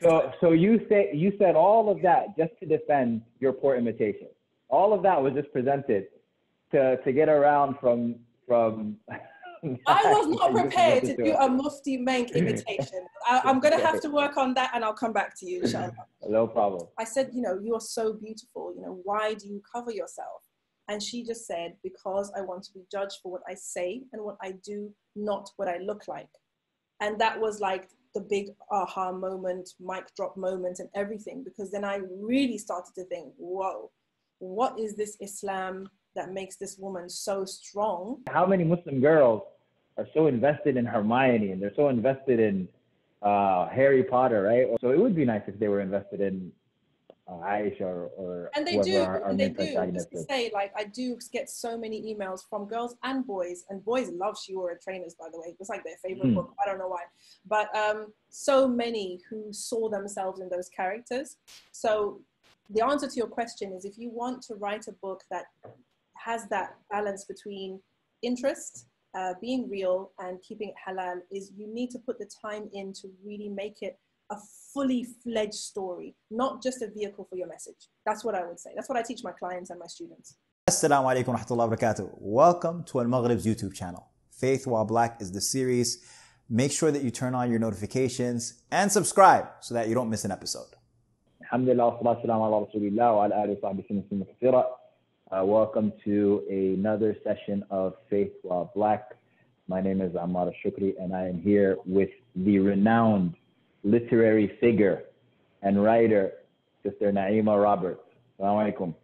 So you said all of that just to defend your poor imitation. All of that was just presented to get around from. I was not prepared to do a Mufti Menk imitation. I'm going to have to work on that, and I'll come back to you, inshallah. No problem. I said, you are so beautiful. Why do you cover yourself? And she just said, because I want to be judged for what I say and what I do, not what I look like. And that was like the big aha moment, mic drop moment and everything, because then I really started to think, whoa, what is this Islam that makes this woman so strong? How many Muslim girls are so invested in Hermione and they're so invested in Harry Potter, right? So it would be nice if they were invested in Aisha or and they whoever do, our and they main do. protagonist Just is. to say, like, I do get so many emails from girls and boys love Shiura Trainers, by the way. It's like their favorite book. I don't know why, but so many who saw themselves in those characters. So the answer to your question is, if you want to write a book that has that balance between interest, being real, and keeping it halal, is you need to put the time in to really make it a fully fledged story, not just a vehicle for your message. That's what I would say. That's what I teach my clients and my students. Assalamu alaikum wa rahmatullahi wa barakatuh. Welcome to AlMaghrib's YouTube channel. Faith While Black is the series. Make sure that you turn on your notifications and subscribe so that you don't miss an episode. Alhamdulillah, salatu salam ala rasulillah wa ala alihi wa sahbihi kathira. Welcome to another session of Faith While Black. My name is Ammar AlShukry, and I am here with the renowned literary figure and writer, Sister Naima Roberts. Assalamu alaikum.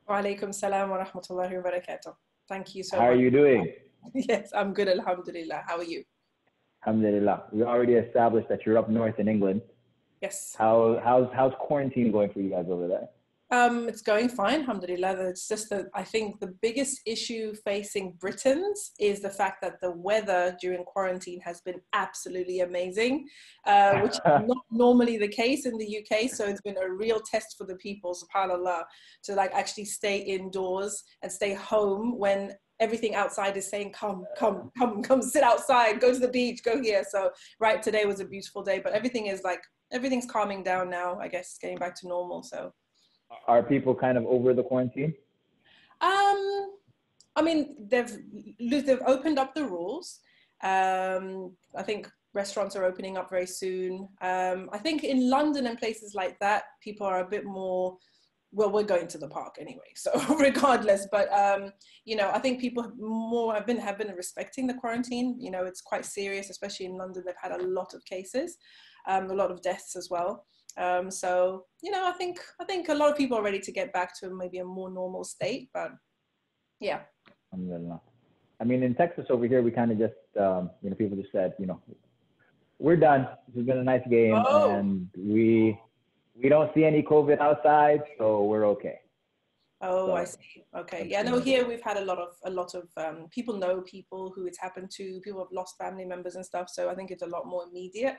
Wa alaikum salam wa rahmatullahi wa barakatuh. Thank you so much. How are you doing? Yes, I'm good, alhamdulillah. How are you? Alhamdulillah. We already established that you're up north in England. Yes. How's quarantine going for you guys over there? It's going fine, alhamdulillah. It's just that I think the biggest issue facing Britons is the fact that the weather during quarantine has been absolutely amazing, which is not normally the case in the UK. So it's been a real test for the people, subhanAllah, to like actually stay indoors and stay home when everything outside is saying, come, sit outside, go to the beach, go here. So right, today was a beautiful day, but everything's calming down now, I guess, getting back to normal. So are people kind of over the quarantine? I mean, they've opened up the rules. I think restaurants are opening up very soon. I think in London and places like that, people are a bit more, well, we're going to the park anyway, so regardless. But I think people more have been respecting the quarantine. It's quite serious, especially in London. They've had a lot of cases, a lot of deaths as well. So I think a lot of people are ready to get back to maybe a more normal state, but yeah. Alhamdulillah. I mean, in Texas over here, we kind of just, people just said, we're done. This has been a nice game, and we don't see any COVID outside, so we're okay. Oh, so, I see. Okay. Yeah, no, here we've had a lot of people know people who it's happened to, people have lost family members and stuff. So I think it's a lot more immediate,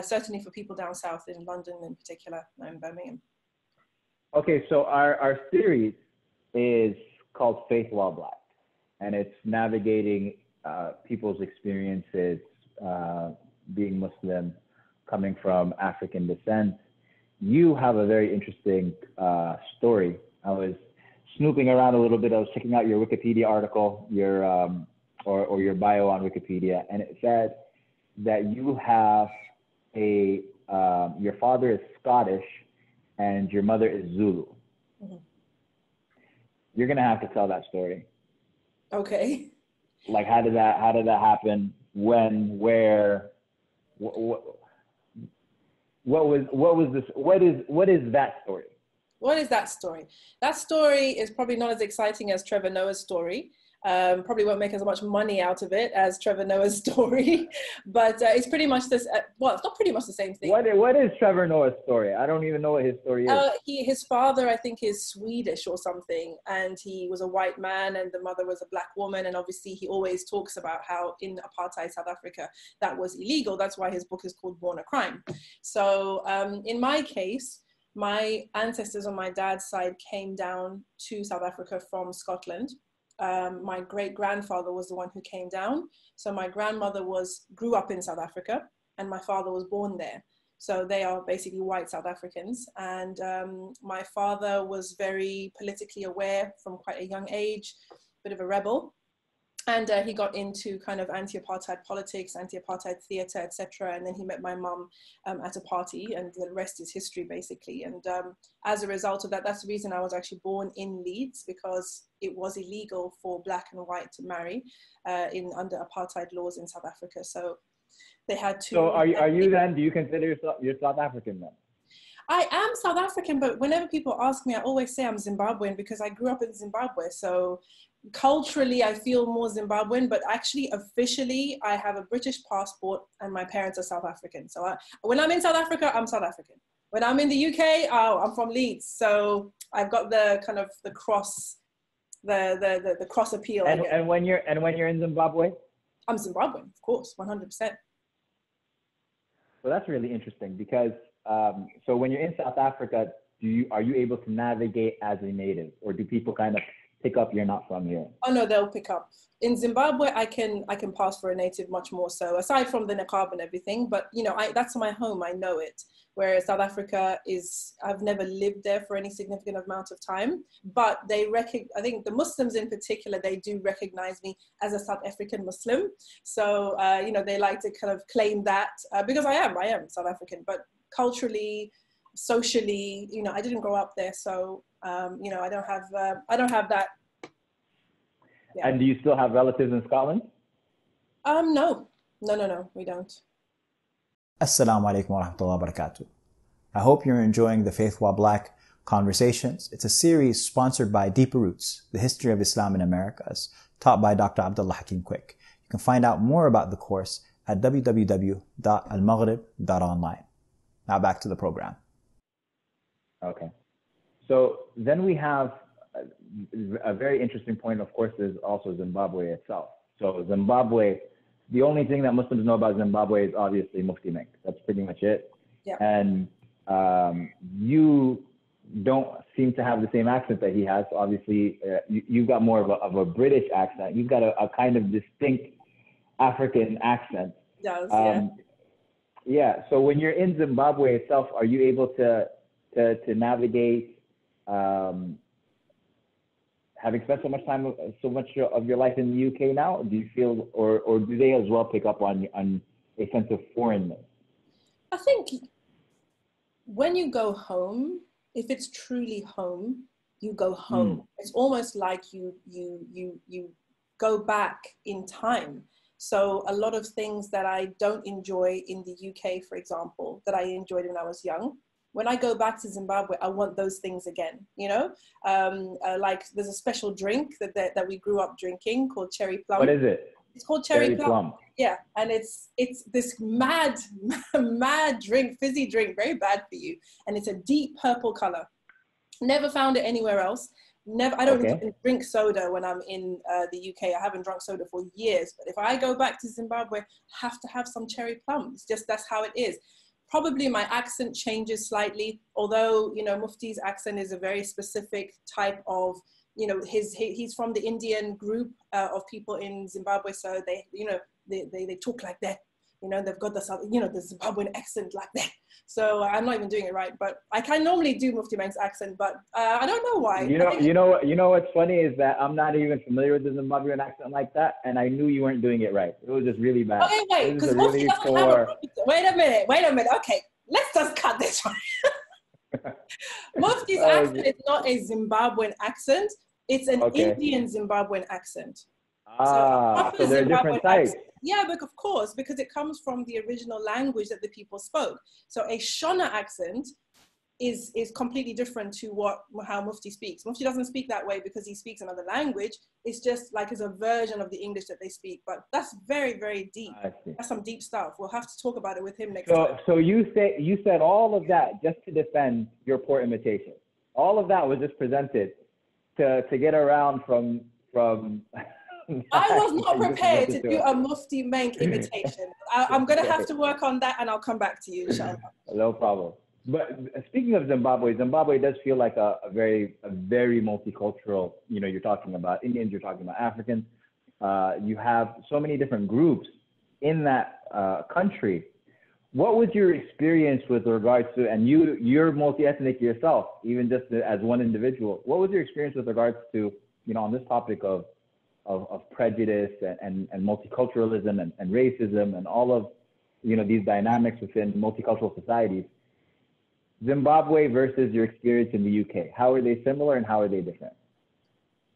certainly for people down south in London in particular, in Birmingham. Okay, so our series is called Faith While Black, and it's navigating people's experiences being Muslim, coming from African descent. You have a very interesting story. I was snooping around a little bit. I was checking out your Wikipedia article, your your bio on Wikipedia, and it said that you have your father is Scottish and your mother is Zulu. Mm-hmm. You're gonna have to tell that story. Okay. Like, how did that happen? When? Where? What was this? What is that story? What is that story? That story is probably not as exciting as Trevor Noah's story. Probably won't make as much money out of it as Trevor Noah's story, but it's pretty much this. Well, it's not pretty much the same thing. What is Trevor Noah's story? I don't even know what his story is. His father, I think, is Swedish or something, and he was a white man, and the mother was a black woman. And obviously, he always talks about how in apartheid South Africa that was illegal. That's why his book is called Born a Crime. So, in my case, my ancestors on my dad's side came down to South Africa from Scotland. My great-grandfather was the one who came down. So my grandmother grew up in South Africa, and my father was born there. So they are basically white South Africans. And my father was very politically aware from quite a young age, bit of a rebel. And he got into kind of anti-apartheid politics, anti-apartheid theatre, etc. And then he met my mum at a party, and the rest is history, basically. And as a result of that, that's the reason I was actually born in Leeds, because it was illegal for black and white to marry under apartheid laws in South Africa. So they had to. So are you then? Do you consider yourself you're South African then? I am South African, but whenever people ask me, I always say I'm Zimbabwean because I grew up in Zimbabwe. So culturally, I feel more Zimbabwean, but actually, officially, I have a British passport and my parents are South African. So when I'm in South Africa, I'm South African. When I'm in the UK, I'm from Leeds. So I've got the kind of the cross, the cross appeal. And when you're in Zimbabwe, I'm Zimbabwean, of course, 100%. So that's really interesting because so when you're in South Africa, are you able to navigate as a native, or do people kind of pick up you're not from here? Oh no, they'll pick up. In Zimbabwe, I can pass for a native much more so, aside from the niqab and everything. But you know, that's my home. I know it. Whereas South Africa I've never lived there for any significant amount of time. But I think the Muslims in particular, they do recognize me as a South African Muslim. So you know, they like to kind of claim that because I am South African. But culturally, socially, you know, I didn't grow up there, so you know, I don't have that. Yeah. And do you still have relatives in Scotland? No, we don't. Assalamu alaikum wa rahmatullahi wa barakatuh. I hope you're enjoying the Faith While Black Conversations. It's a series sponsored by Deeper Roots, the History of Islam in Americas, taught by Dr. Abdullah Hakim Quick. You can find out more about the course at www.almaghrib.online. Now back to the program. Okay. So then we have a very interesting point, of course, is also Zimbabwe itself. So Zimbabwe, the only thing that Muslims know about Zimbabwe is obviously Mufti Menk. That's pretty much it. Yeah. And you don't seem to have the same accent that he has. Obviously, you've got more of a British accent. You've got a kind of distinct African accent. Yes, yeah. Yeah. So when you're in Zimbabwe itself, are you able to navigate, having spent so much of your life in the UK now? Do you feel, or do they as well pick up on a sense of foreignness? I think when you go home, if it's truly home, you go home. It's almost like you go back in time. So a lot of things that I don't enjoy in the UK, for example, that I enjoyed when I was young, when I go back to Zimbabwe, I want those things again, you know? Like there's a special drink that we grew up drinking called cherry plum. What is it? It's called cherry plum. Yeah, and it's this mad drink, fizzy drink, very bad for you. And it's a deep purple color. Never found it anywhere else. I don't even drink soda when I'm in the UK. I haven't drunk soda for years. But if I go back to Zimbabwe, I have to have some cherry plums. Just that's how it is. Probably my accent changes slightly, although, you know, Mufti's accent is a very specific type of, you know, he's from the Indian group of people in Zimbabwe. So they, you know, they talk like that, you know, they've got the Zimbabwean accent like that. So I'm not even doing it right, but I can normally do Mufti Menk's accent, but I don't know why. You know what's funny is that I'm not even familiar with the Zimbabwean accent like that, and I knew you weren't doing it right. It was just really bad. Okay, wait, because Mufti doesn't have wait a minute. Okay, let's just cut this one. Mufti's accent is not a Zimbabwean accent. It's an Indian Zimbabwean accent. So they're different types. Yeah, but of course, because it comes from the original language that the people spoke. So a Shona accent is completely different to how Mufti speaks. Mufti doesn't speak that way because he speaks another language. It's just like it's a version of the English that they speak. But that's very, very deep. That's some deep stuff. We'll have to talk about it with him next time. So you said all of that just to defend your poor imitation. All of that was just presented to get around from I was not prepared to do a Mufti Menk imitation. I'm going to have to work on that, and I'll come back to you, inshallah. No problem. But speaking of Zimbabwe does feel like a very multicultural, you know, you're talking about Indians, you're talking about Africans. You have so many different groups in that country. what was your experience with regards to, and you're multi-ethnic yourself, even just as one individual. What was your experience with regards to, on this topic of prejudice and multiculturalism and racism and all of, these dynamics within multicultural societies? Zimbabwe versus your experience in the UK. How are they similar and how are they different?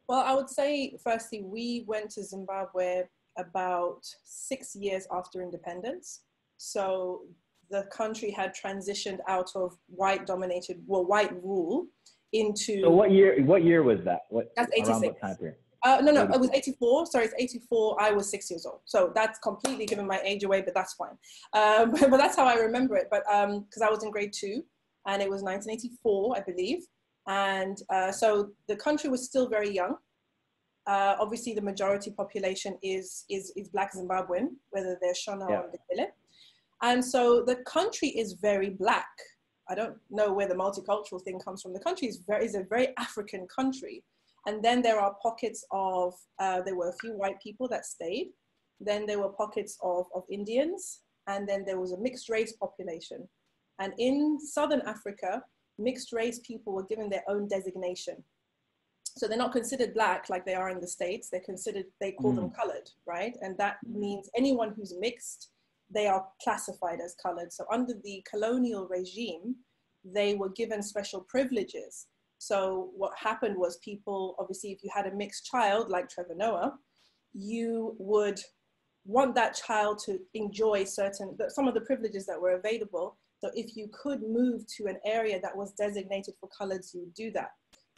Well, I would say, firstly, we went to Zimbabwe about 6 years after independence. So the country had transitioned out of white rule into. So what year was that? That's 86. Around what time period? No, it was 84. Sorry, it's 84. I was 6 years old. So that's completely giving my age away, but that's fine. But that's how I remember it. But because I was in grade 2 and it was 1984, I believe. And so the country was still very young. Obviously, the majority population is Black Zimbabwean, whether they're Shona or Ndebele. And so the country is very Black. I don't know where the multicultural thing comes from. The country is a very African country. And then there are pockets of, there were a few white people that stayed. Then there were pockets of Indians. And then there was a mixed race population. And in Southern Africa, mixed race people were given their own designation. So they're not considered Black like they are in the States. They call them colored, right? And that means anyone who's mixed, they are classified as colored. So under the colonial regime, they were given special privileges. So what happened was people, obviously, if you had a mixed child like Trevor Noah, you would want that child to enjoy some of the privileges that were available. So if you could move to an area that was designated for coloreds, you would do that.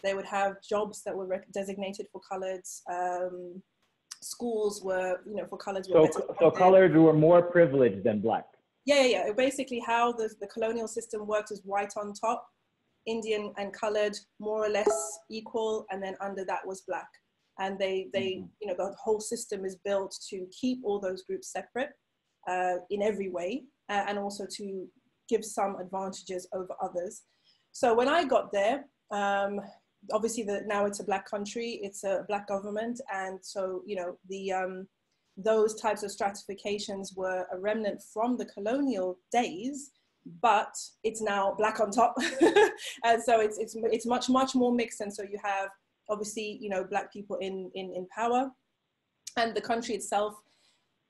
They would have jobs that were designated for coloreds. Schools were, for coloreds. So coloreds were more privileged than Black. Yeah. Basically, how the colonial system works is white on top, Indian and colored more or less equal, and then under that was Black. And they the whole system is built to keep all those groups separate in every way, and also to give some advantages over others. So when I got there, obviously now it's a Black country, it's a Black government, and so those types of stratifications were a remnant from the colonial days, but it's now Black on top, and so it's much more mixed. And so you have obviously Black people in power, and the country itself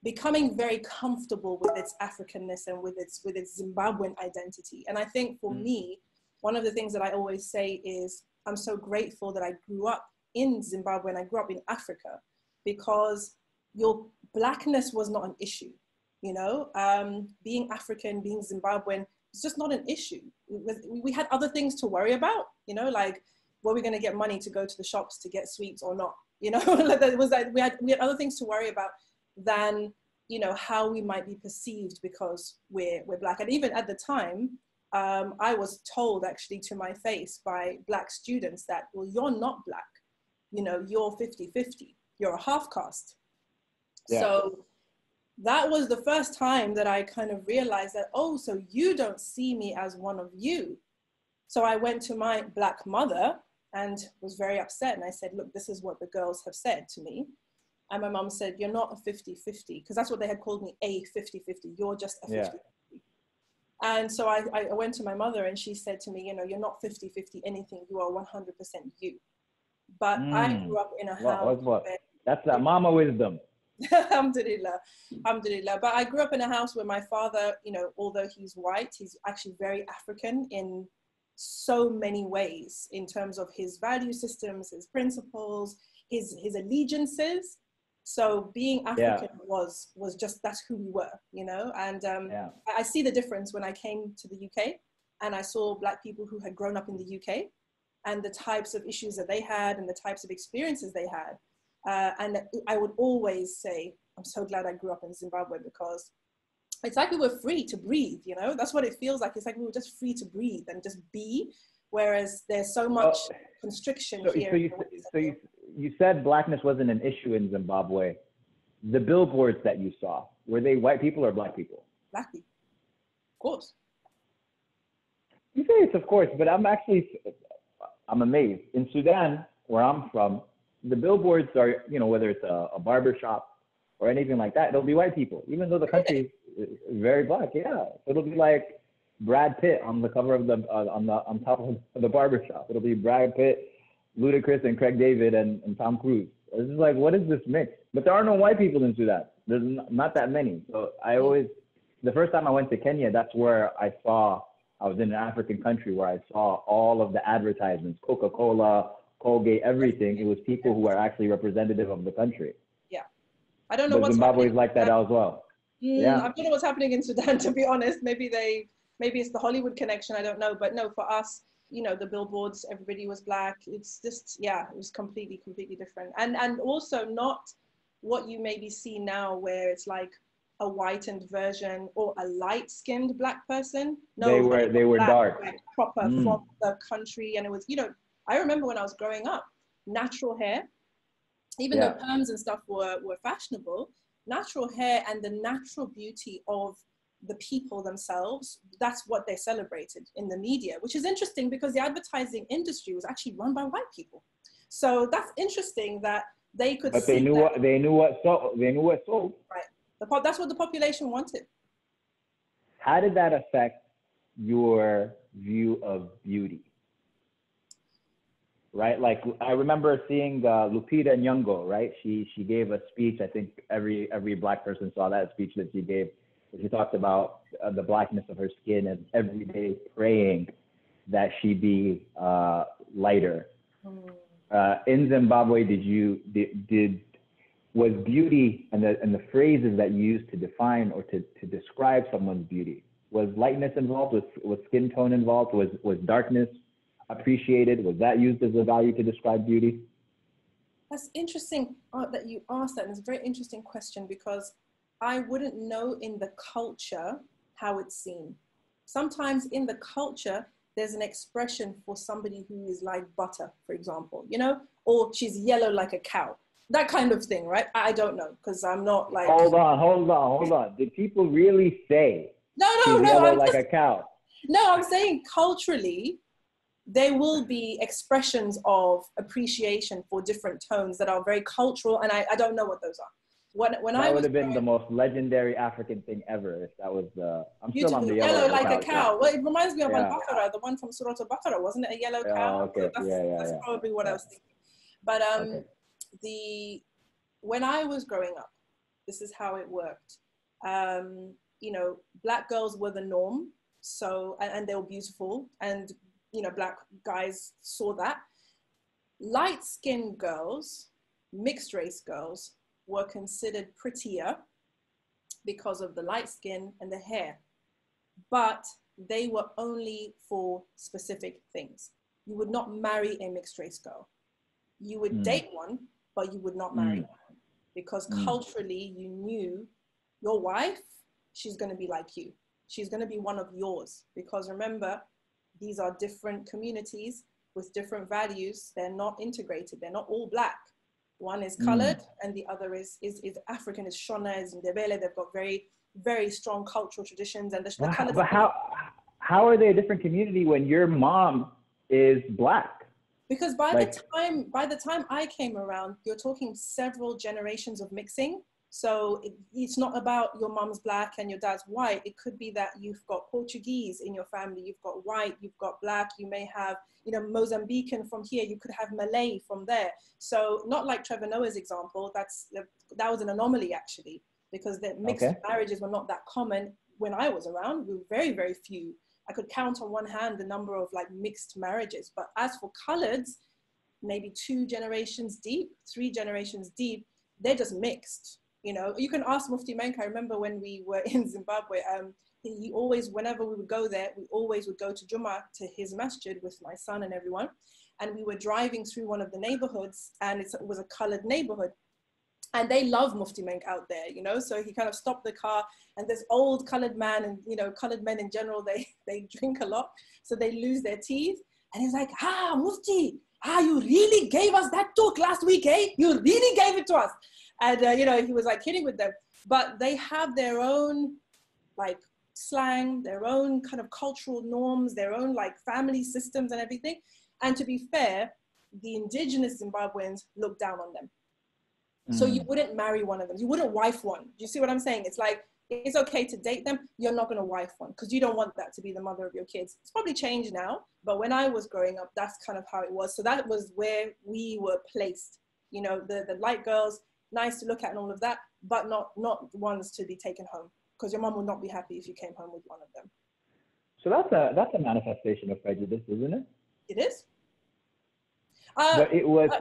becoming very comfortable with its Africanness and with its Zimbabwean identity. And I think for me, one of the things that I always say is, I'm so grateful that I grew up in Zimbabwe and I grew up in Africa, because your Blackness was not an issue. Being African, being Zimbabwean, it's just not an issue. We had other things to worry about, like, were we going to get money to go to the shops to get sweets or not? We had other things to worry about than, how we might be perceived because we're Black. And even at the time, I was told actually to my face by Black students that, well, you're not Black, you're 50-50, you're a half caste. Yeah. So that was the first time that I kind of realized that, oh, so you don't see me as one of you. So I went to my Black mother and was very upset. And I said, look, this is what the girls have said to me. And my mom said, you're not a 50-50, because that's what they had called me, a 50-50. You're just a 50-50. Yeah. And so I went to my mother and she said to me, you're not 50-50 anything, you are 100% you. But I grew up in a house. That's that mama wisdom. Alhamdulillah. But I grew up in a house where my father, although he's white, he's actually very African in so many ways, in terms of his value systems, his principles, his allegiances. So being African was just, that's who we were, and I see the difference when I came to the UK and I saw Black people who had grown up in the UK and the types of issues that they had and the types of experiences they had. And I would always say, I'm so glad I grew up in Zimbabwe, because it's like we were free to breathe, that's what it feels like. It's like we were just free to breathe and just be, whereas there's so much constriction here. So you said Blackness wasn't an issue in Zimbabwe. The billboards that you saw, were they white people or Black people? Black people, of course. You say it's of course, but I'm amazed. In Sudan, where I'm from, the billboards are, whether it's a barber shop or anything like that, it'll be white people, even though the country very black. Yeah, it'll be like Brad Pitt on the cover of the on top of the barbershop. It'll be Brad Pitt, Ludacris, and Craig David and Tom Cruise. It's just like, what is this mix? But there are no white people in Sudan. There's not that many. So the first time I went to Kenya, that's where I was in an African country where I saw all of the advertisements, Coca-Cola, Colgate, everything. It was people who are actually representative of the country. Yeah. I don't know what's Zimbabwe is like that as well. Yeah. I don't know what's happening in Sudan, to be honest. Maybe it's the Hollywood connection. I don't know. But no, for us, you know, the billboards, everybody was black. It's just, yeah, it was completely different. And also not what you maybe see now where it's like a whitened version or a light-skinned black person. No, they were black, dark, like, proper from the country. And it was, you know, I remember when I was growing up, natural hair, even though perms and stuff were fashionable, natural hair and the natural beauty of the people themselves, that's what they celebrated in the media, which is interesting because the advertising industry was actually run by white people. So that's interesting that they could but see they knew what sold. Right. That's what the population wanted. How did that affect your view of beauty? Right, like I remember seeing Lupita Nyong'o, right? She gave a speech. I think every black person saw that speech that she gave. She talked about the blackness of her skin and every day praying that she be lighter. In Zimbabwe, was beauty and the phrases that you used to define or to describe someone's beauty, was lightness involved? Was skin tone involved? Was darkness appreciated? Was that used as a value to describe beauty? That's interesting that you asked that. And it's a very interesting question because I wouldn't know in the culture how it's seen. Sometimes in the culture, there's an expression for somebody who is like butter, for example, you know, or she's yellow like a cow. That kind of thing, right? I don't know, because I'm not like... Hold on. Did people really say no, yellow like a cow? No, I'm saying culturally, there will be expressions of appreciation for different tones that are very cultural, and I don't know what those are. That would have been the most legendary African thing ever if that was the... I'm still on the yellow like a cow. Well, it reminds me of Al-Baqarah, the one from Surah Al-Baqarah. Wasn't it a yellow cow? Okay. So that's probably what I was thinking. But when I was growing up, this is how it worked. You know, black girls were the norm. So, and they were beautiful. And, you know, black guys saw that. Light-skinned girls, mixed race girls, were considered prettier because of the light skin and the hair, but they were only for specific things. You would not marry a mixed race girl. You would date one, but you would not marry one because culturally you knew your wife, she's going to be like you. She's going to be one of yours because remember, these are different communities with different values. They're not integrated. They're not all black. One is colored and the other is African, is Shona, is Ndebele. They've got very, very strong cultural traditions. And the colors. But how are they a different community when your mom is black? Because by the time I came around, you're talking several generations of mixing. So it's not about your mom's black and your dad's white. It could be that you've got Portuguese in your family, you've got white, you've got black, you may have, you know, Mozambican from here, you could have Malay from there. So not like Trevor Noah's example, that was an anomaly actually, because the mixed marriages were not that common when I was around. We were very, very few. I could count on one hand the number of like mixed marriages. But as for coloreds, maybe 2 generations deep, 3 generations deep, they're just mixed. You know, you can ask Mufti Menk. I remember when we were in Zimbabwe, he always, whenever we would go there, we always would go to Jummah, to his masjid with my son and everyone. And we were driving through one of the neighborhoods and it was a colored neighborhood. And they love Mufti Menk out there, you know, so he kind of stopped the car and this old colored man and, you know, colored men in general, they drink a lot. So they lose their teeth. And he's like, Mufti, you really gave us that talk last week, eh? You really gave it to us. And, you know, he was like kidding with them, but they have their own like slang, their own kind of cultural norms, their own like family systems and everything. And to be fair, the indigenous Zimbabweans look down on them. So you wouldn't marry one of them. You wouldn't wife one. Do you see what I'm saying? It's like it's okay to date them. You're not going to wife one because you don't want that to be the mother of your kids. It's probably changed now, but when I was growing up, that's kind of how it was. So that was where we were placed. You know, the light girls, nice to look at and all of that, but not ones to be taken home, because your mom would not be happy if you came home with one of them. So that's a manifestation of prejudice, isn't it? It is. But it was.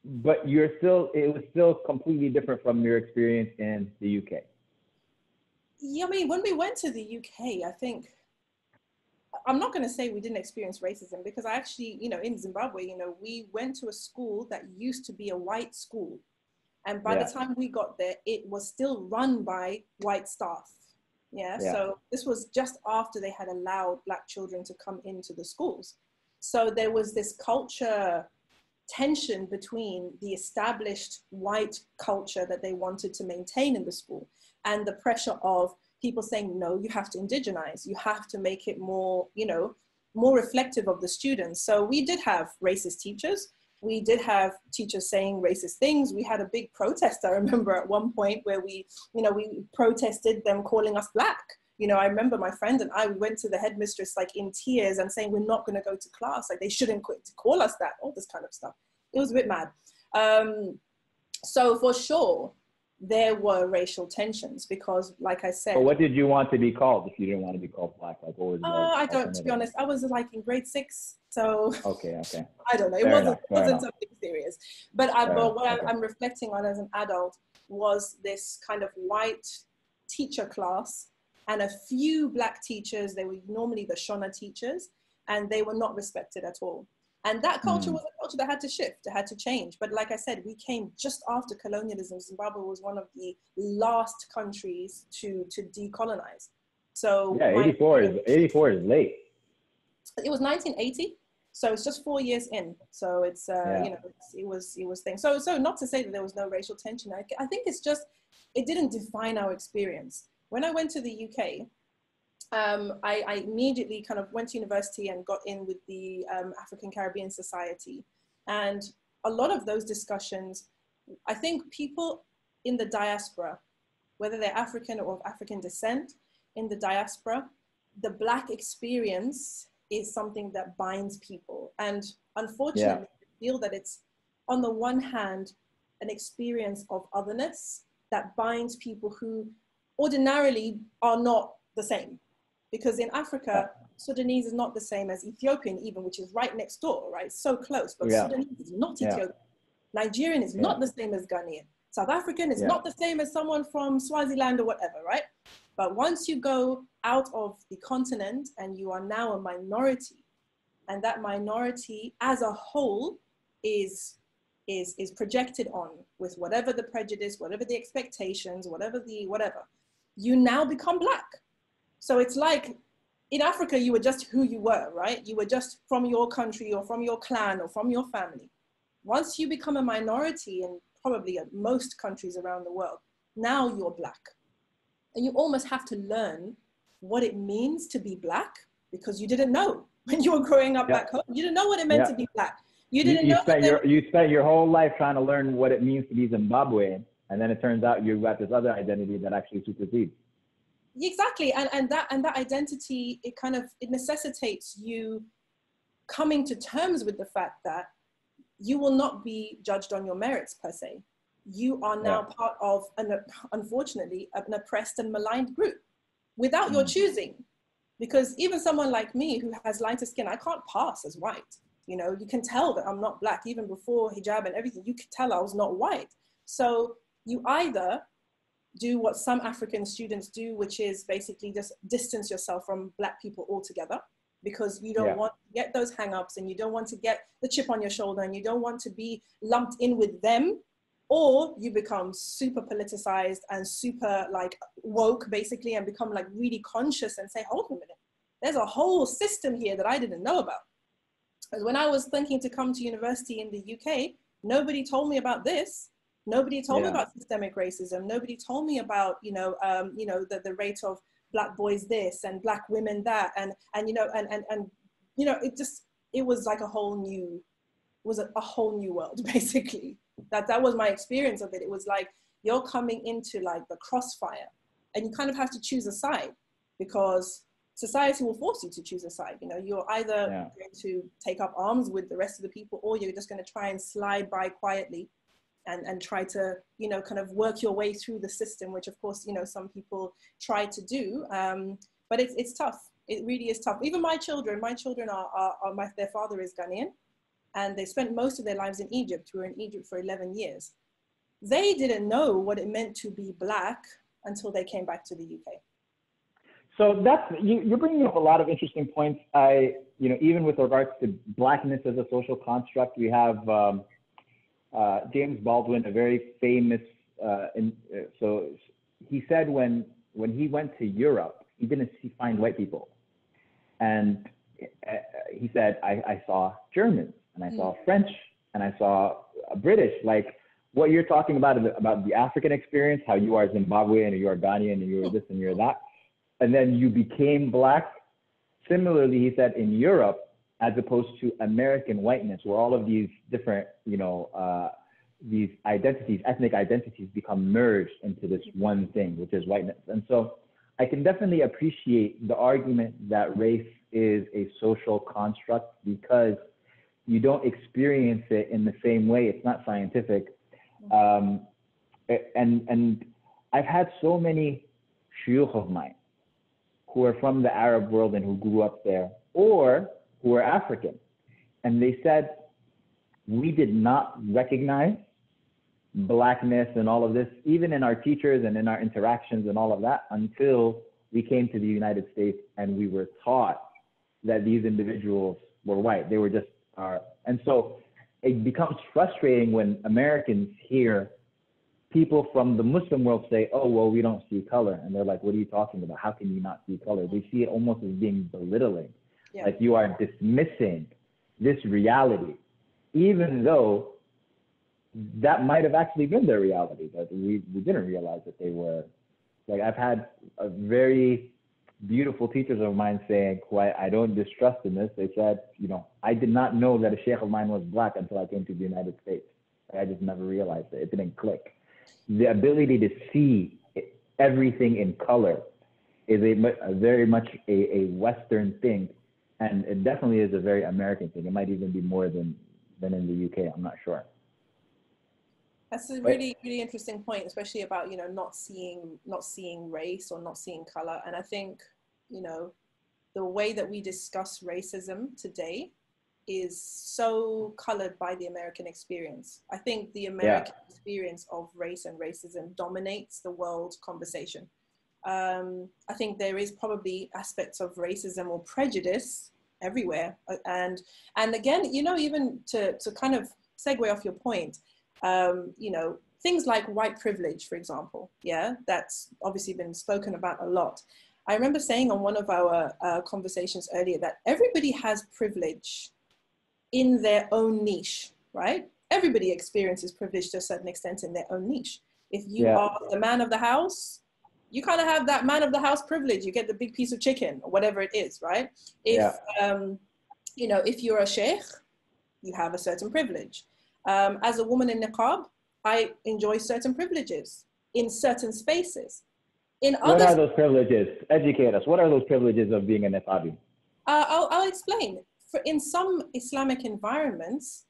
But it was still completely different from your experience in the UK. Yeah, I mean, when we went to the UK, I think, I'm not going to say we didn't experience racism, because I actually, you know, in Zimbabwe, you know, we went to a school that used to be a white school. And by the time we got there, it was still run by white staff. Yeah. So this was just after they had allowed Black children to come into the schools. So there was this culture tension between the established white culture that they wanted to maintain in the school and the pressure of people saying, no, you have to indigenize, you have to make it more, you know, more reflective of the students. So we did have racist teachers. We did have teachers saying racist things. We had a big protest, I remember, at one point where we protested them calling us Black. You know, I remember my friend and I, we went to the headmistress like in tears and saying, we're not going to go to class. Like, they shouldn't call us that, all this kind of stuff. It was a bit mad. So for sure, there were racial tensions because, like I said. But what did you want to be called if you didn't want to be called Black? Like, what was I don't, to be honest, I was like in grade 6. So okay. I don't know. It wasn't something serious. But what I'm reflecting on as an adult was this kind of white teacher class and a few Black teachers. They were normally the Shona teachers, and they were not respected at all. And that culture was a culture that had to shift, it had to change. But like I said, we came just after colonialism. Zimbabwe was one of the last countries to decolonize. So yeah, 84 is late. It was 1980. So it's just 4 years in. So it's, you know, it was things. So not to say that there was no racial tension. I think it's just, it didn't define our experience. When I went to the UK, I immediately kind of went to university and got in with the African Caribbean Society. And a lot of those discussions, I think people in the diaspora, whether they're African or of African descent, in the diaspora, the Black experience is something that binds people. And unfortunately, I feel that it's, on the one hand, an experience of otherness that binds people who ordinarily are not the same. Because in Africa, Sudanese is not the same as Ethiopian even, which is right next door, right? So close, but Sudanese is not Ethiopian. Nigerian is not the same as Ghanaian. South African is not the same as someone from Swaziland or whatever, right? But once you go out of the continent and you are now a minority, and that minority as a whole is projected on with whatever the prejudice, whatever the expectations, whatever, you now become Black. So it's like in Africa, you were just who you were, right? You were just from your country or from your clan or from your family. Once you become a minority in probably most countries around the world, now you're Black. And you almost have to learn what it means to be Black, because you didn't know when you were growing up back home. You didn't know what it meant to be Black. You spent your whole life trying to learn what it means to be Zimbabwean, and then it turns out you've got this other identity that actually supersedes. Exactly, and that identity, it necessitates you coming to terms with the fact that you will not be judged on your merits per se. You are now part of, unfortunately, an oppressed and maligned group without your choosing. Because even someone like me who has lighter skin, I can't pass as white. You know, you can tell that I'm not Black. Even before hijab and everything, you could tell I was not white. So you either do what some African students do, which is basically just distance yourself from Black people altogether, because you don't want to get those hang-ups and you don't want to get the chip on your shoulder and you don't want to be lumped in with them, or you become super politicized and super like woke basically and become like really conscious and say, hold on a minute, there's a whole system here that I didn't know about. Because when I was thinking to come to university in the UK, nobody told me about this. Nobody told me about systemic racism. Nobody told me about, the rate of Black boys this and Black women that, and it was like a whole new world basically. That was my experience of it. It was like you're coming into like the crossfire and you kind of have to choose a side, because society will force you to choose a side. You know, you're either going to take up arms with the rest of the people, or you're just going to try and slide by quietly and try to, you know, kind of work your way through the system, which of course, you know, some people try to do. But it's tough. It really is tough. Even my children their father is Ghanaian, and they spent most of their lives in Egypt. We were in Egypt for 11 years. They didn't know what it meant to be Black until they came back to the UK. So you're bringing up a lot of interesting points. You know, even with regards to Blackness as a social construct, we have James Baldwin, a very famous, so he said when he went to Europe, he didn't find white people. And he said, I saw Germans, and I saw French, and I saw British. Like what you're talking about the African experience, how you are Zimbabwean, or you are Ghanaian, and you're this and you're that. And then you became Black. Similarly, he said in Europe, as opposed to American whiteness, where all of these different, you know, these identities, ethnic identities become merged into this one thing, which is whiteness. And so I can definitely appreciate the argument that race is a social construct because you don't experience it in the same way. It's not scientific. And I've had so many shuyukh of mine who are from the Arab world and who grew up there, or who are African. And they said, we did not recognize Blackness and all of this, even in our teachers and in our interactions and all of that, until we came to the United States and we were taught that these individuals were white. They were just and so it becomes frustrating when Americans hear people from the Muslim world say, oh, well, we don't see color. And they're like, what are you talking about? How can you not see color? They see it almost as being belittling. Yeah. Like you are dismissing this reality, even though that might have actually been their reality, but we didn't realize that they were. Like I've had a very beautiful teachers of mine saying, who I don't distrust in this, they said, you know, I did not know that a sheikh of mine was Black until I came to the United States. I just never realized it. It didn't click. The ability to see everything in color is a very much a Western thing, and it definitely is a very American thing. It might even be more than in the UK. I'm not sure. That's a really, really interesting point, especially about, you know, not seeing race or not seeing color. And I think, you know, the way that we discuss racism today is so colored by the American experience. I think the American experience of race and racism dominates the world conversation. I think there is probably aspects of racism or prejudice everywhere. And again, you know, even to kind of segue off your point, you know, things like white privilege, for example, that's obviously been spoken about a lot. I remember saying on one of our conversations earlier that everybody has privilege in their own niche, right? Everybody experiences privilege to a certain extent in their own niche. If you are the man of the house, you kind of have that man of the house privilege. You get the big piece of chicken or whatever it is, right? If, you know, if you're a sheikh, you have a certain privilege. As a woman in niqab, I enjoy certain privileges in certain spaces. What are those privileges? Educate us. What are those privileges of being a niqabi? I'll explain. In some Islamic environments,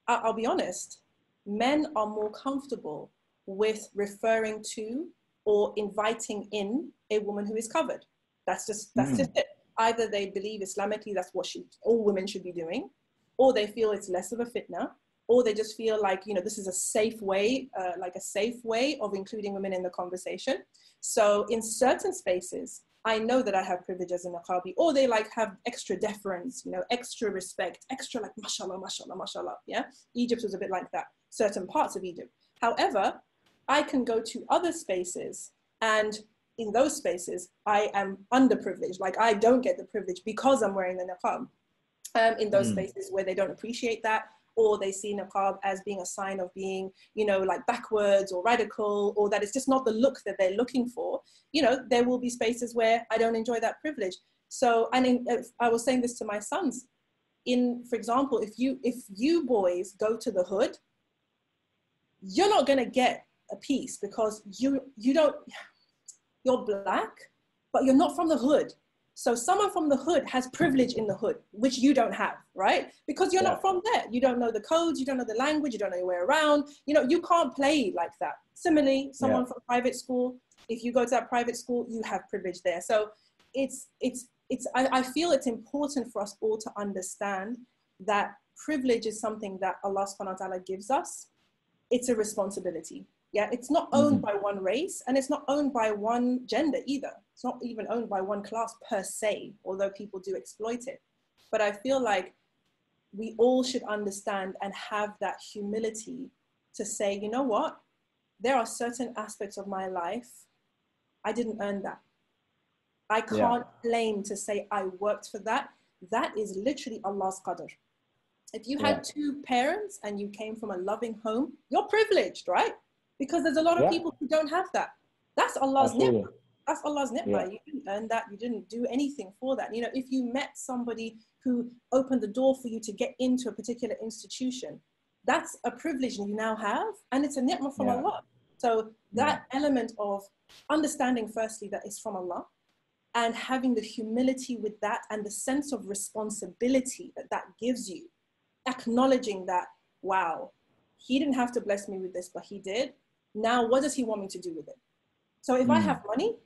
I'll be honest, men are more comfortable with referring to or inviting in a woman who is covered. That's just it. Either they believe Islamically that's what all women should be doing, or they feel it's less of a fitna, or they just feel like, you know, this is a safe way, like a safe way of including women in the conversation. So in certain spaces, I know that I have privilege as a niqabi, or they like have extra deference, you know, extra respect, extra like, mashallah, mashallah, mashallah, Egypt was a bit like that, certain parts of Egypt. However, I can go to other spaces, and in those spaces, I am underprivileged. Like I don't get the privilege because I'm wearing the niqab. In those spaces where they don't appreciate that, or they see niqab as being a sign of being, you know, like backwards or radical, or that it's just not the look that they're looking for, you know, there will be spaces where I don't enjoy that privilege. So, and I was saying this to my sons, for example, if you boys go to the hood, you're not going to get a piece because you don't, you're black, but you're not from the hood. So someone from the hood has privilege in the hood, which you don't have, right? Because you're not from there. You don't know the codes, you don't know the language, you don't know your way around. You know, you can't play like that. Similarly, someone from private school, if you go to that private school, you have privilege there. So I feel it's important for us all to understand that privilege is something that Allah subhanahu wa ta'ala gives us. It's a responsibility. Yeah, it's not owned by one race, and it's not owned by one gender either. It's not even owned by one class per se, although people do exploit it. But I feel like we all should understand and have that humility to say, you know what? There are certain aspects of my life, I didn't earn that. I can't claim to say I worked for that. That is literally Allah's qadr. If you had two parents and you came from a loving home, you're privileged, right? Because there's a lot of people who don't have that. That's Allah's ni'mah. That's Allah's ni'mah. You didn't earn that. You didn't do anything for that. You know, if you met somebody who opened the door for you to get into a particular institution, that's a privilege you now have, and it's a ni'mah from Allah. So that element of understanding firstly that it's from Allah, and having the humility with that and the sense of responsibility that that gives you, acknowledging that, wow, he didn't have to bless me with this, but he did. Now, what does he want me to do with it? So if I have money,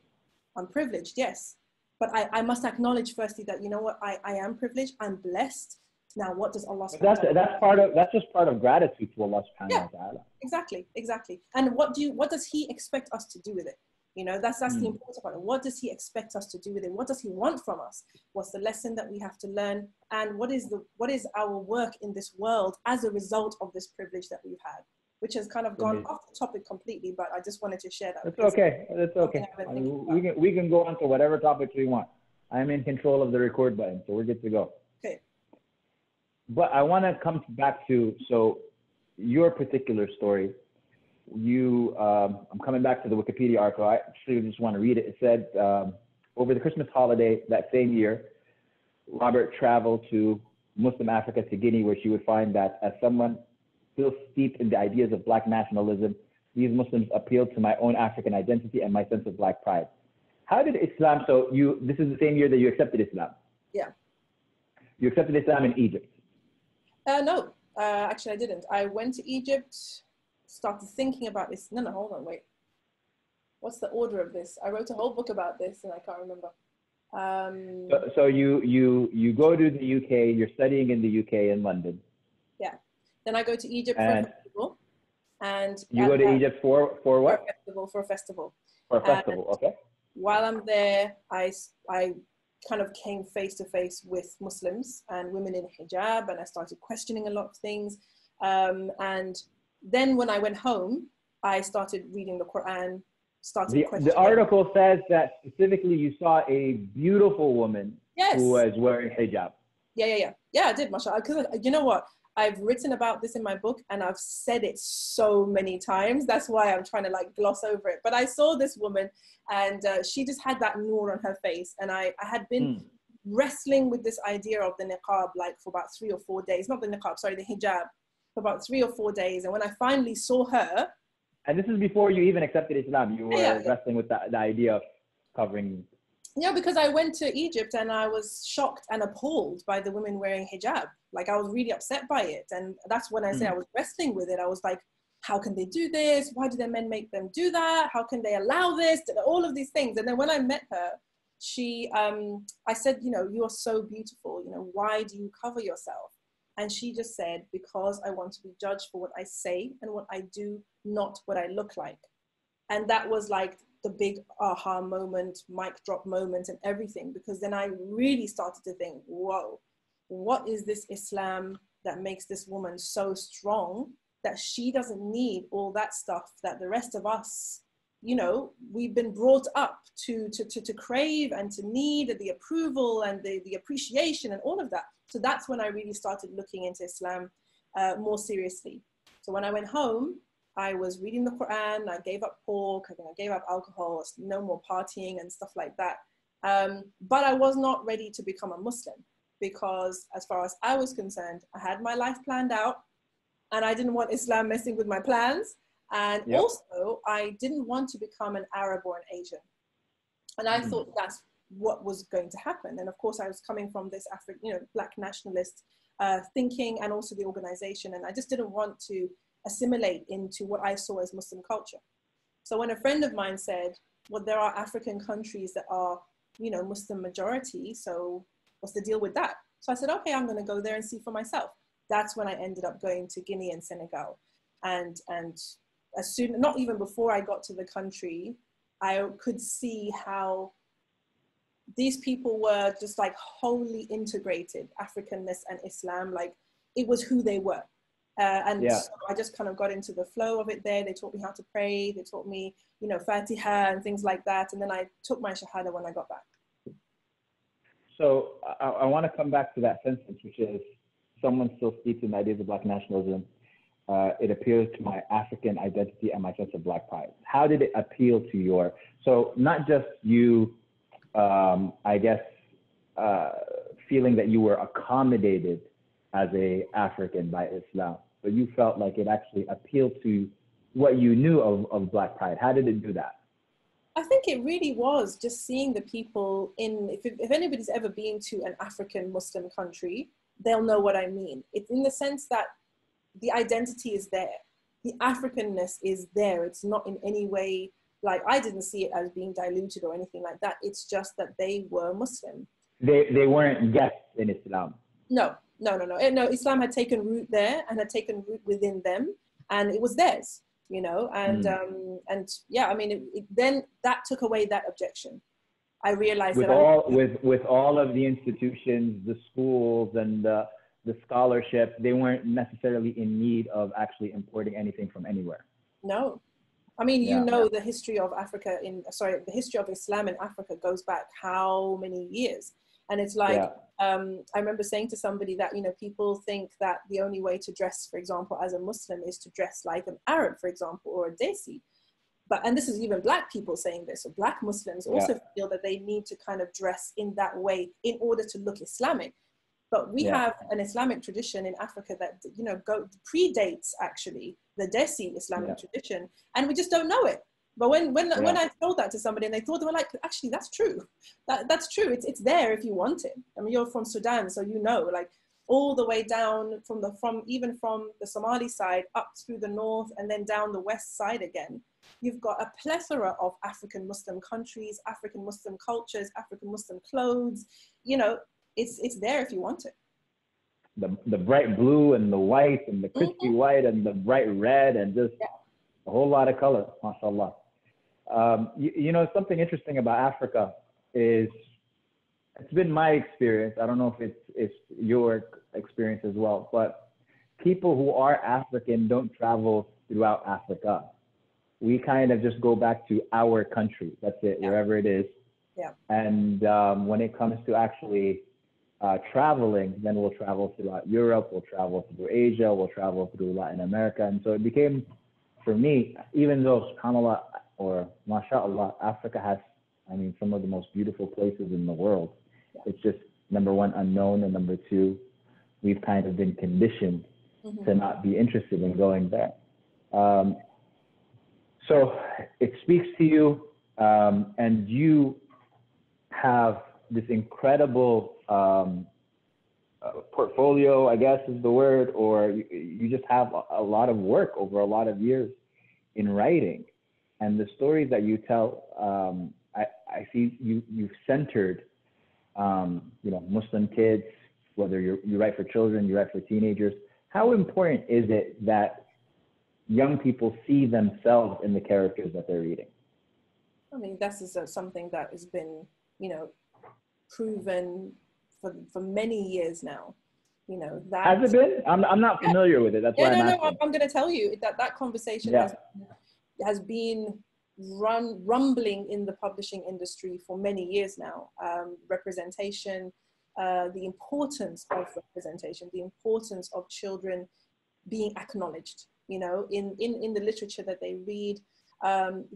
I'm privileged, yes. But I must acknowledge firstly that, you know what, I am privileged, I'm blessed. Now, what does Allah subhanahu wa ta'ala that's just part of gratitude to Allah subhanahu wa ta'ala. Exactly. And what does he expect us to do with it? You know, that's the important part. What does he expect us to do with it? What does he want from us? What's the lesson that we have to learn? And what is our work in this world as a result of this privilege that we've had? Which has kind of gone off the topic completely, but I just wanted to share that. That's okay. That's okay. We can go on to whatever topics we want. I'm in control of the record button, so we're good to go. Okay. But I want to come back to, so your particular story. I'm coming back to the Wikipedia article. I actually just want to read it. It said, over the Christmas holiday that same year, Robert traveled to Muslim Africa, to Guinea, where she would find that as someone still steeped in the ideas of black nationalism, these Muslims appealed to my own African identity and my sense of black pride. How did Islam, this is the same year that you accepted Islam? Yeah. You accepted Islam in Egypt? No, actually I didn't. I went to Egypt, started thinking about this. No, hold on, wait. What's the order of this? I wrote a whole book about this and I can't remember. So you go to the UK, you're studying in the UK in London. Yeah. Then I go to Egypt for a festival. And you go to Egypt for what? For a festival. Okay. While I'm there, I kind of came face to face with Muslims and women in hijab, and I started questioning a lot of things. And then when I went home, I started reading the Quran, the article says that specifically you saw a beautiful woman who was wearing hijab. Yeah, I did, mashallah. Because you know what? I've written about this in my book and I've said it so many times. That's why I'm trying to like gloss over it. But I saw this woman and she just had that noor on her face. And I had been wrestling with this idea of the niqab like for about 3 or 4 days. Not the niqab, sorry, the hijab. For about 3 or 4 days. And when I finally saw her. And this is before you even accepted Islam. You were wrestling with the idea of covering. Yeah, because I went to Egypt and I was shocked and appalled by the women wearing hijab. Like I was really upset by it. And that's when I say I was wrestling with it. I was like, how can they do this? Why do their men make them do that? How can they allow this? All of these things. And then when I met her, I said, you know, you are so beautiful. You know, why do you cover yourself? And she just said, because I want to be judged for what I say and what I do, not what I look like. And that was like the big aha moment, mic drop moment and everything, because then I really started to think, whoa, what is this Islam that makes this woman so strong that she doesn't need all that stuff that the rest of us, you know, we've been brought up to crave and to need the approval and the appreciation and all of that. So that's when I really started looking into Islam more seriously. So when I went home, I was reading the Quran, I gave up pork, I gave up alcohol, no more partying and stuff like that. But I was not ready to become a Muslim because as far as I was concerned, I had my life planned out and I didn't want Islam messing with my plans. And also I didn't want to become an Arab or an Asian. And I thought that's what was going to happen. And of course, I was coming from this Black nationalist thinking, and also the organization. And I just didn't want to assimilate into what I saw as Muslim culture. So when a friend of mine said, well, there are African countries that are, Muslim majority, so what's the deal with that? So I said, okay, I'm going to go there and see for myself. That's when I ended up going to Guinea and Senegal. And as soon, not even before I got to the country, I could see how these people were just like wholly integrated, Africanness and Islam, like it was who they were. So I just kind of got into the flow of it there. They taught me how to pray. They taught me, Fatiha and things like that. And then I took my Shahada when I got back. So I want to come back to that sentence, which is, someone still speaks in the ideas of Black nationalism. It appeals to my African identity and my sense of Black pride. How did it appeal to your, so not just you, feeling that you were accommodated as a African by Islam, but you felt like it actually appealed to what you knew of Black pride. How did it do that? I think it really was just seeing the people if anybody's ever been to an African Muslim country, they'll know what I mean. It's in the sense that the identity is there. The Africanness is there. It's not in any way, like, I didn't see it as being diluted or anything like that. It's just that they were Muslim. They weren't guests in Islam. No. Islam had taken root there and had taken root within them, and it was theirs, then that took away that objection. I realized with all of the institutions, the schools, and the scholarship, they weren't necessarily in need of actually importing anything from anywhere. No. I mean, the history of the history of Islam in Africa goes back how many years? And it's like, I remember saying to somebody that, people think that the only way to dress, for example, as a Muslim is to dress like an Arab, for example, or a Desi. And this is even Black people saying this. So Black Muslims also feel that they need to kind of dress in that way in order to look Islamic. But we have an Islamic tradition in Africa that, predates actually the Desi Islamic tradition, and we just don't know it. But when I told that to somebody and they thought, they were like, actually, that's true. That's true. It's there if you want it. I mean, you're from Sudan, so like all the way down from the Somali side up through the north and then down the west side again. You've got a plethora of African Muslim countries, African Muslim cultures, African Muslim clothes. It's there if you want it. The bright blue and the white and the crispy white and the bright red and just a whole lot of color, mashallah. Something interesting about Africa is, it's been my experience. I don't know if it's your experience as well, but people who are African don't travel throughout Africa. We kind of just go back to our country. That's it, wherever it is. Yeah. And when it comes to actually traveling, then we'll travel throughout Europe, we'll travel through Asia, we'll travel through Latin America. And so it became, for me, even though, subhanAllah, or mashallah, Africa has, some of the most beautiful places in the world. It's just, number one, unknown, and number two, we've kind of been conditioned to not be interested in going there. So it speaks to you, and you have this incredible portfolio, I guess is the word, or you just have a lot of work over a lot of years in writing. And the stories that you tell, I see you've centered, Muslim kids, whether you write for children, you write for teenagers. How important is it that young people see themselves in the characters that they're reading? I mean, this is something that has been, proven for many years now. That has it been? I'm not familiar with it. That's why I'm asking. I'm going to tell you that conversation has been rumbling in the publishing industry for many years now. Representation, the importance of representation, the importance of children being acknowledged, in the literature that they read,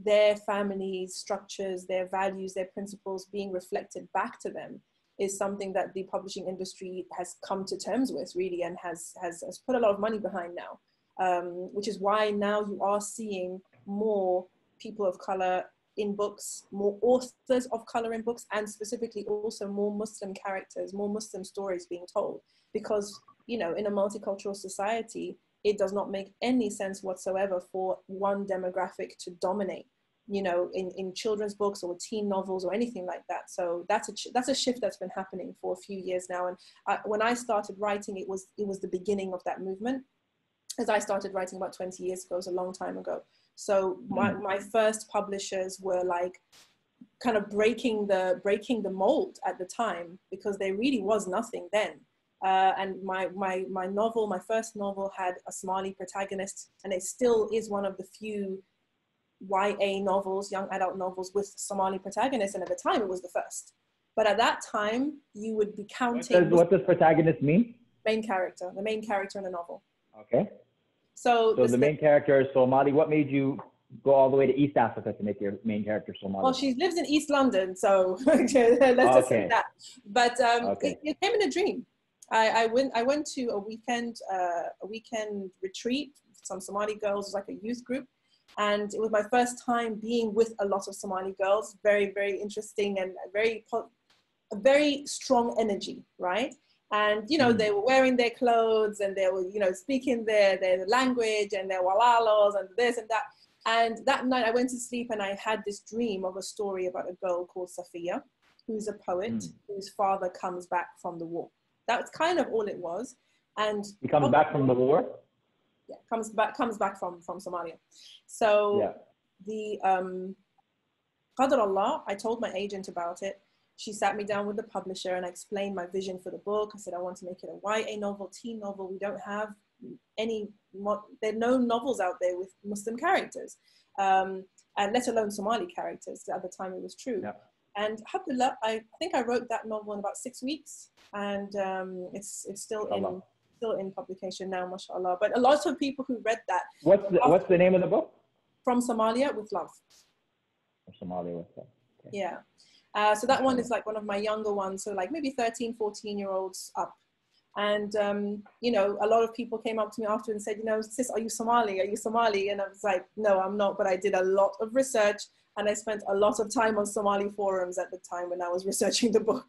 their families, structures, their values, their principles being reflected back to them is something that the publishing industry has come to terms with, really, and has put a lot of money behind now, which is why now you are seeing more people of color in books, more authors of color in books, and specifically also more Muslim characters, more Muslim stories being told. Because, you know, in a multicultural society, it does not make any sense whatsoever for one demographic to dominate, you know, in children's books or teen novels or anything like that. So that's a shift that's been happening for a few years now. And when I started writing, it was the beginning of that movement. As I started writing about 20 years ago, it was a long time ago. So my first publishers were like kind of breaking the mold at the time, because there really was nothing then. And my novel, my first novel, had a Somali protagonist, and it still is one of the few YA novels, young adult novels, with Somali protagonists, and at the time it was the first. But at that time, you would be counting. What does protagonist mean? The main character in the novel. Okay. So the main character is Somali. What made you go all the way to East Africa to make your main character Somali? Well, she lives in East London, so let's just say that. But it came in a dream. I went to a weekend retreat with some Somali girls. It was like a youth group, and it was my first time being with a lot of Somali girls. Very, very interesting, and a very strong energy, right? And, you know, they were wearing their clothes, and they were, you know, speaking their language and their walalos and this and that. And that night I went to sleep, and I had this dream of a story about a girl called Safiya, who's a poet, whose father comes back from the war. That's kind of all it was. And he comes back from the war? Yeah, comes back from Somalia. So the Qadr Allah, I told my agent about it. She sat me down with the publisher, and I explained my vision for the book. I said, I want to make it a YA novel, teen novel. We don't have there are no novels out there with Muslim characters, and let alone Somali characters. At the time it was true. Yeah. And alhamdulillah, I think I wrote that novel in about 6 weeks, and it's still in publication now, mashallah. But a lot of people who read that. What's the name of the book? From Somalia with Love. From Somalia with Love. Okay. Yeah. So that one is like one of my younger ones, so like maybe 13, 14-year-olds up. And, you know, a lot of people came up to me after and said, you know, sis, are you Somali? Are you Somali? And I was like, no, I'm not, but I did a lot of research, and I spent a lot of time on Somali forums at the time when I was researching the book.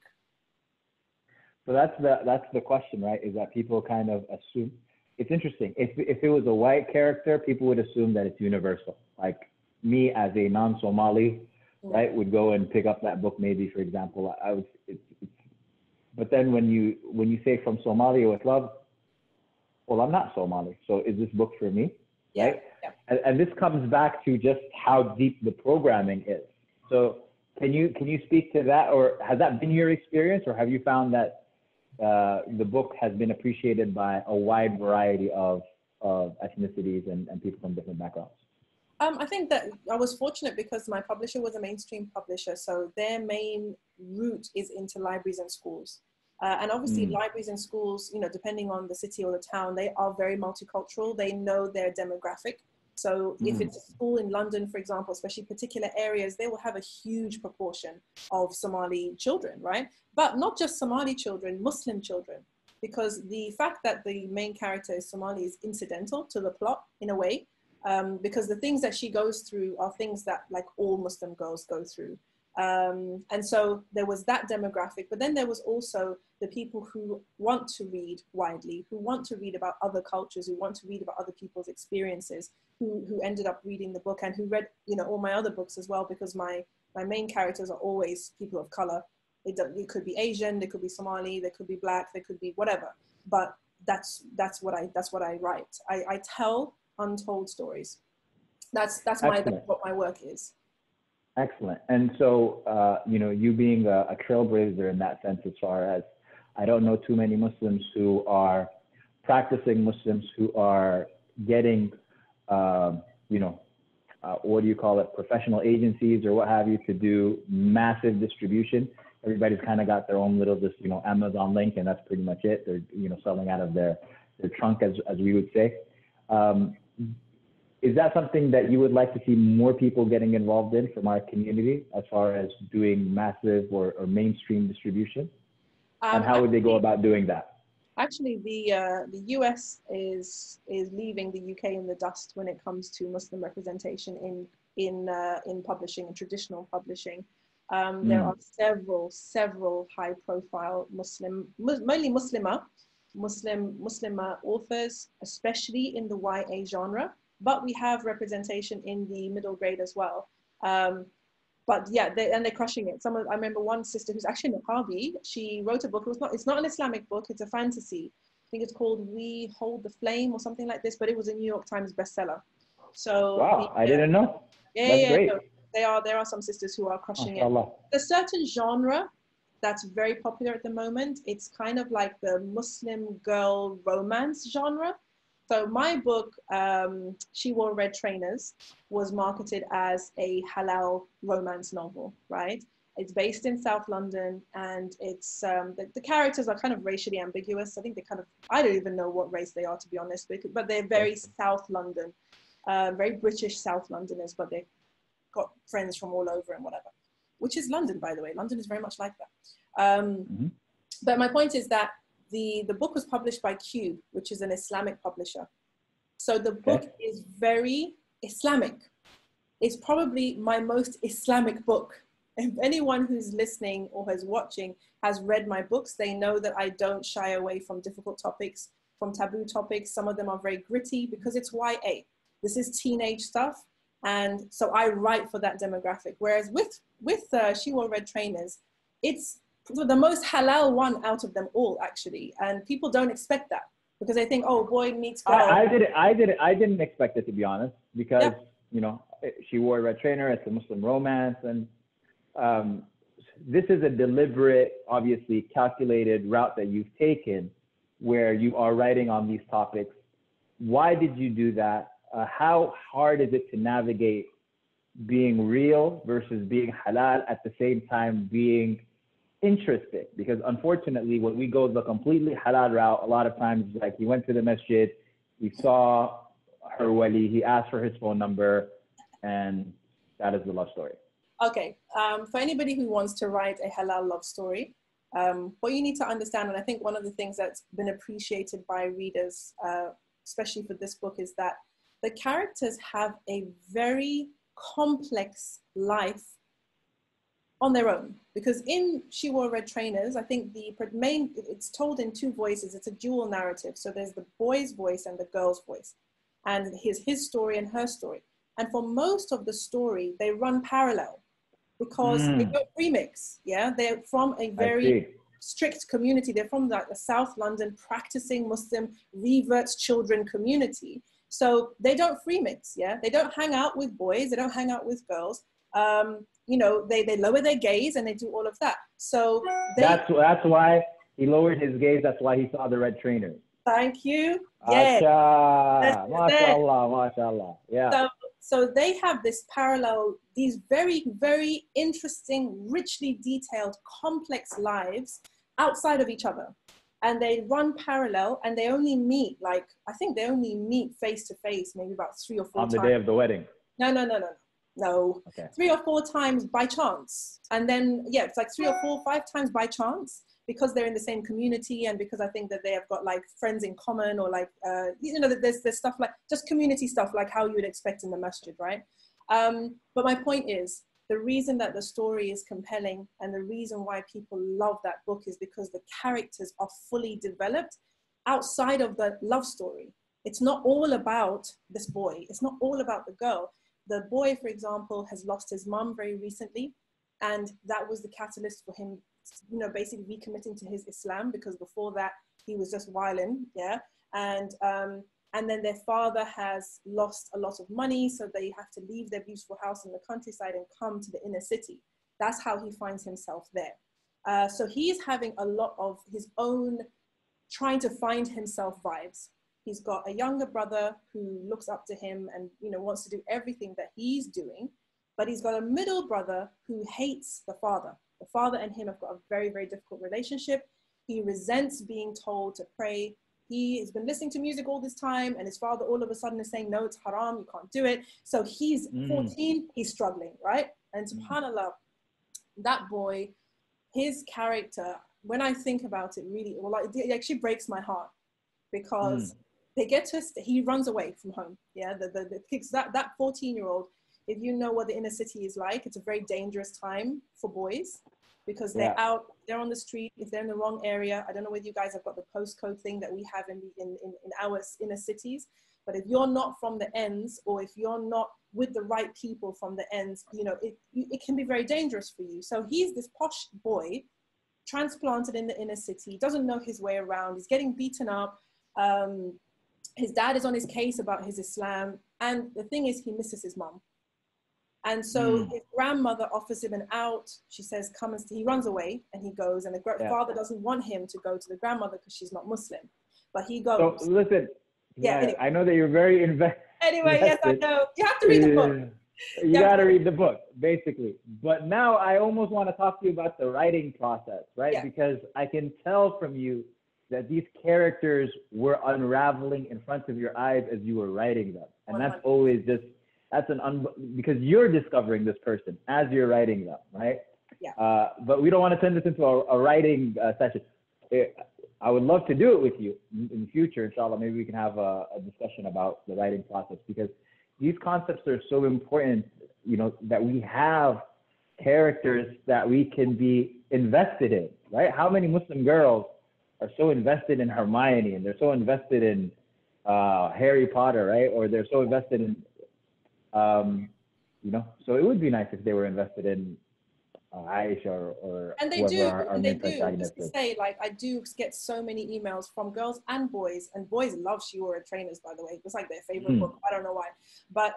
So that's the question, right? Is that people kind of assume, it's interesting. If it was a white character, people would assume that it's universal. Like me as a non-Somali, right, would go and pick up that book maybe, for example. But then when you say From Somalia with Love, well, I'm not Somali, so is this book for me? Yeah. Right? Yeah. And this comes back to just how deep the programming is. So can you speak to that, or has that been your experience, or have you found that the book has been appreciated by a wide variety of ethnicities and people from different backgrounds? I think that I was fortunate because my publisher was a mainstream publisher, so their main route is into libraries and schools. And obviously libraries and schools, you know, depending on the city or the town, they are very multicultural. They know their demographic. So if it's a school in London, for example, especially particular areas, they will have a huge proportion of Somali children, right? But not just Somali children, Muslim children, because the fact that the main character is Somali is incidental to the plot in a way. Because the things that she goes through are things that like all Muslim girls go through. And so there was that demographic, but then there was also the people who want to read widely, who want to read about other cultures, who want to read about other people's experiences, who ended up reading the book and who read, you know, all my other books as well, because my main characters are always people of color. It could be Asian, they could be Somali, they could be Black, they could be whatever. But that's what I write. I tell untold stories. That's what my work is. Excellent. And so, you know, you being a trailblazer in that sense, as far as I don't know too many Muslims who are practicing Muslims who are getting, you know, what do you call it, professional agencies or what have you to do massive distribution. Everybody's kind of got their own little, just, you know, Amazon link, and that's pretty much it. They're, you know, selling out of their trunk, as we would say. Is that something that you would like to see more people getting involved in from our community, as far as doing massive or mainstream distribution? And how would they go about doing that? Actually, the US is leaving the UK in the dust when it comes to Muslim representation in in publishing, in traditional publishing. There are several high-profile mainly Muslim authors, especially in the YA genre. But we have representation in the middle grade as well. But yeah, they're crushing it. I remember one sister who's actually Niqabi. She wrote a book. It's not an Islamic book. It's a fantasy. I think it's called We Hold the Flame or something like this. But it was a New York Times bestseller. So wow, I didn't know. That's great. No, there are some sisters who are crushing it. MashaAllah. There's a certain genre that's very popular at the moment. It's kind of like the Muslim girl romance genre. So my book, She Wore Red Trainers, was marketed as a halal romance novel, right? It's based in South London, and it's the characters are kind of racially ambiguous. I think I don't even know what race they are, to be honest, but they're very South London, very British South Londoners, but they've got friends from all over and whatever, which is London, by the way. London is very much like that. But my point is that the book was published by Cube, which is an Islamic publisher. So the book is very Islamic. It's probably my most Islamic book. If anyone who's listening or who's watching has read my books, they know that I don't shy away from difficult topics, from taboo topics. Some of them are very gritty because it's YA. This is teenage stuff. And so I write for that demographic. Whereas with She Wore Red Trainers, it's the most halal one out of them all, actually. And people don't expect that because they think, oh, boy meets girl. I didn't expect it, to be honest, because, you know, She Wore a Red Trainer, it's a Muslim romance. And this is a deliberate, obviously calculated route that you've taken where you are writing on these topics. Why did you do that? How hard is it to navigate being real versus being halal at the same time being interested? Because unfortunately, when we go the completely halal route, a lot of times, like, he went to the masjid, he saw her wali, he asked for his phone number, and that is the love story. Okay, for anybody who wants to write a halal love story, what you need to understand, and I think one of the things that's been appreciated by readers, especially for this book, is that the characters have a very complex life on their own. Because in She Wore Red Trainers, I think it's told in two voices. It's a dual narrative. So there's the boy's voice and the girl's voice. And his story and her story. And for most of the story, they run parallel because they don't remix. Yeah, they're from a very strict community. They're from like the South London practicing Muslim reverts children community. So they don't free mix, yeah? They don't hang out with boys, they don't hang out with girls. You know, they lower their gaze and they do all of that. So that's why he lowered his gaze, that's why he saw the red trainers. Thank you. Yes. MashaAllah, MashaAllah. Yeah. So they have this parallel, these very, very interesting, richly detailed, complex lives outside of each other. And they run parallel and they only meet, like, I think they only meet face to face, maybe about 3 or 4 times. On the day of the wedding? No. Okay. 3 or 4 times by chance. And then, yeah, it's like 3 or 4, 5 times by chance because they're in the same community and because I think that they have got like friends in common or like, you know, there's stuff like just community stuff like how you would expect in the masjid, right? But my point is, the reason that the story is compelling and the reason why people love that book is because the characters are fully developed outside of the love story. It's not all about this boy. It's not all about the girl. The boy, for example, has lost his mum very recently. And that was the catalyst for him, you know, basically recommitting to his Islam because before that he was just wilding, yeah. And then their father has lost a lot of money, so they have to leave their beautiful house in the countryside and come to the inner city. That's how he finds himself there. So he's having a lot of his own trying to find himself vibes. He's got a younger brother who looks up to him and, you know, wants to do everything that he's doing. But he's got a middle brother who hates the father. The father and him have got a very, very difficult relationship. He resents being told to pray. He has been listening to music all this time and his father all of a sudden is saying, no, it's haram, you can't do it. So he's 14, he's struggling, right? And subhanAllah, that boy, his character, when I think about it really, well, it actually breaks my heart because they get to, he runs away from home. Yeah, the kids, that 14-year-old, if you know what the inner city is like, it's a very dangerous time for boys because they're out, they're on the street. If they're in the wrong area, I don't know whether you guys have got the postcode thing that we have in our inner cities, but if you're not from the ends, or if you're not with the right people from the ends, you know, it can be very dangerous for you. So he's this posh boy transplanted in the inner city, doesn't know his way around, he's getting beaten up. His dad is on his case about his Islam. And the thing is, he misses his mom. And so his grandmother offers him an out. She says, come and he runs away and he goes. And the father doesn't want him to go to the grandmother because she's not Muslim. But he goes. So listen, anyway. I know that you're very invested. Anyway, yes, I know. You have to read the book. You got to read the book, basically. But now I almost want to talk to you about the writing process, right? Yeah. Because I can tell from you that these characters were unraveling in front of your eyes as you were writing them. And 100%. That's always just, because you're discovering this person as you're writing them, right? Yeah. But we don't want to turn this into a writing session. I would love to do it with you in the future, inshallah. Maybe we can have a discussion about the writing process, because these concepts are so important, you know, that we have characters that we can be invested in, right? How many Muslim girls are so invested in Hermione, and they're so invested in Harry Potter, right? Or they're so invested in, you know, so it would be nice if they were invested in Aisha or and they do, and they do. Just to say, like, I do get so many emails from girls and boys love 𝐁𝐤 trainers, by the way. It's like their favorite book. I don't know why, but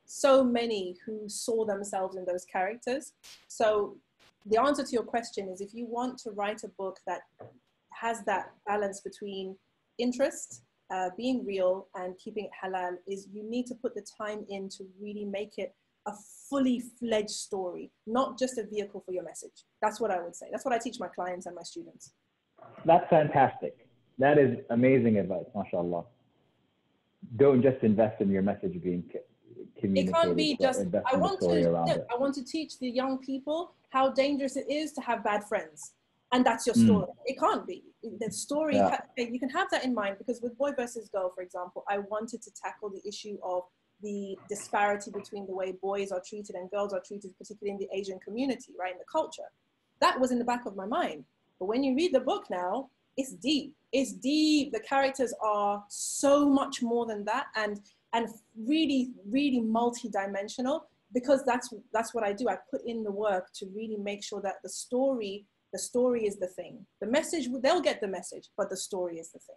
so many who saw themselves in those characters. So the answer to your question is, if you want to write a book that has that balance between interest, being real, and keeping it halal, is you need to put the time in to really make it a fully fledged story, not just a vehicle for your message. That's what I would say. That's what I teach my clients and my students. That's fantastic. That is amazing advice, mashallah. Don't just invest in your message being communicated. It can't be just, I want to teach the young people how dangerous it is to have bad friends. And that's your story. It can't be. The story, you can have that in mind, because with Boy versus Girl, for example, I wanted to tackle the issue of the disparity between the way boys are treated and girls are treated, particularly in the Asian community, right, in the culture. That was in the back of my mind. But when you read the book now, it's deep. It's deep. The characters are so much more than that, and really, really multi-dimensional, because that's what I do. I put in the work to really make sure that the story is the thing. The message, they'll get the message, but the story is the thing.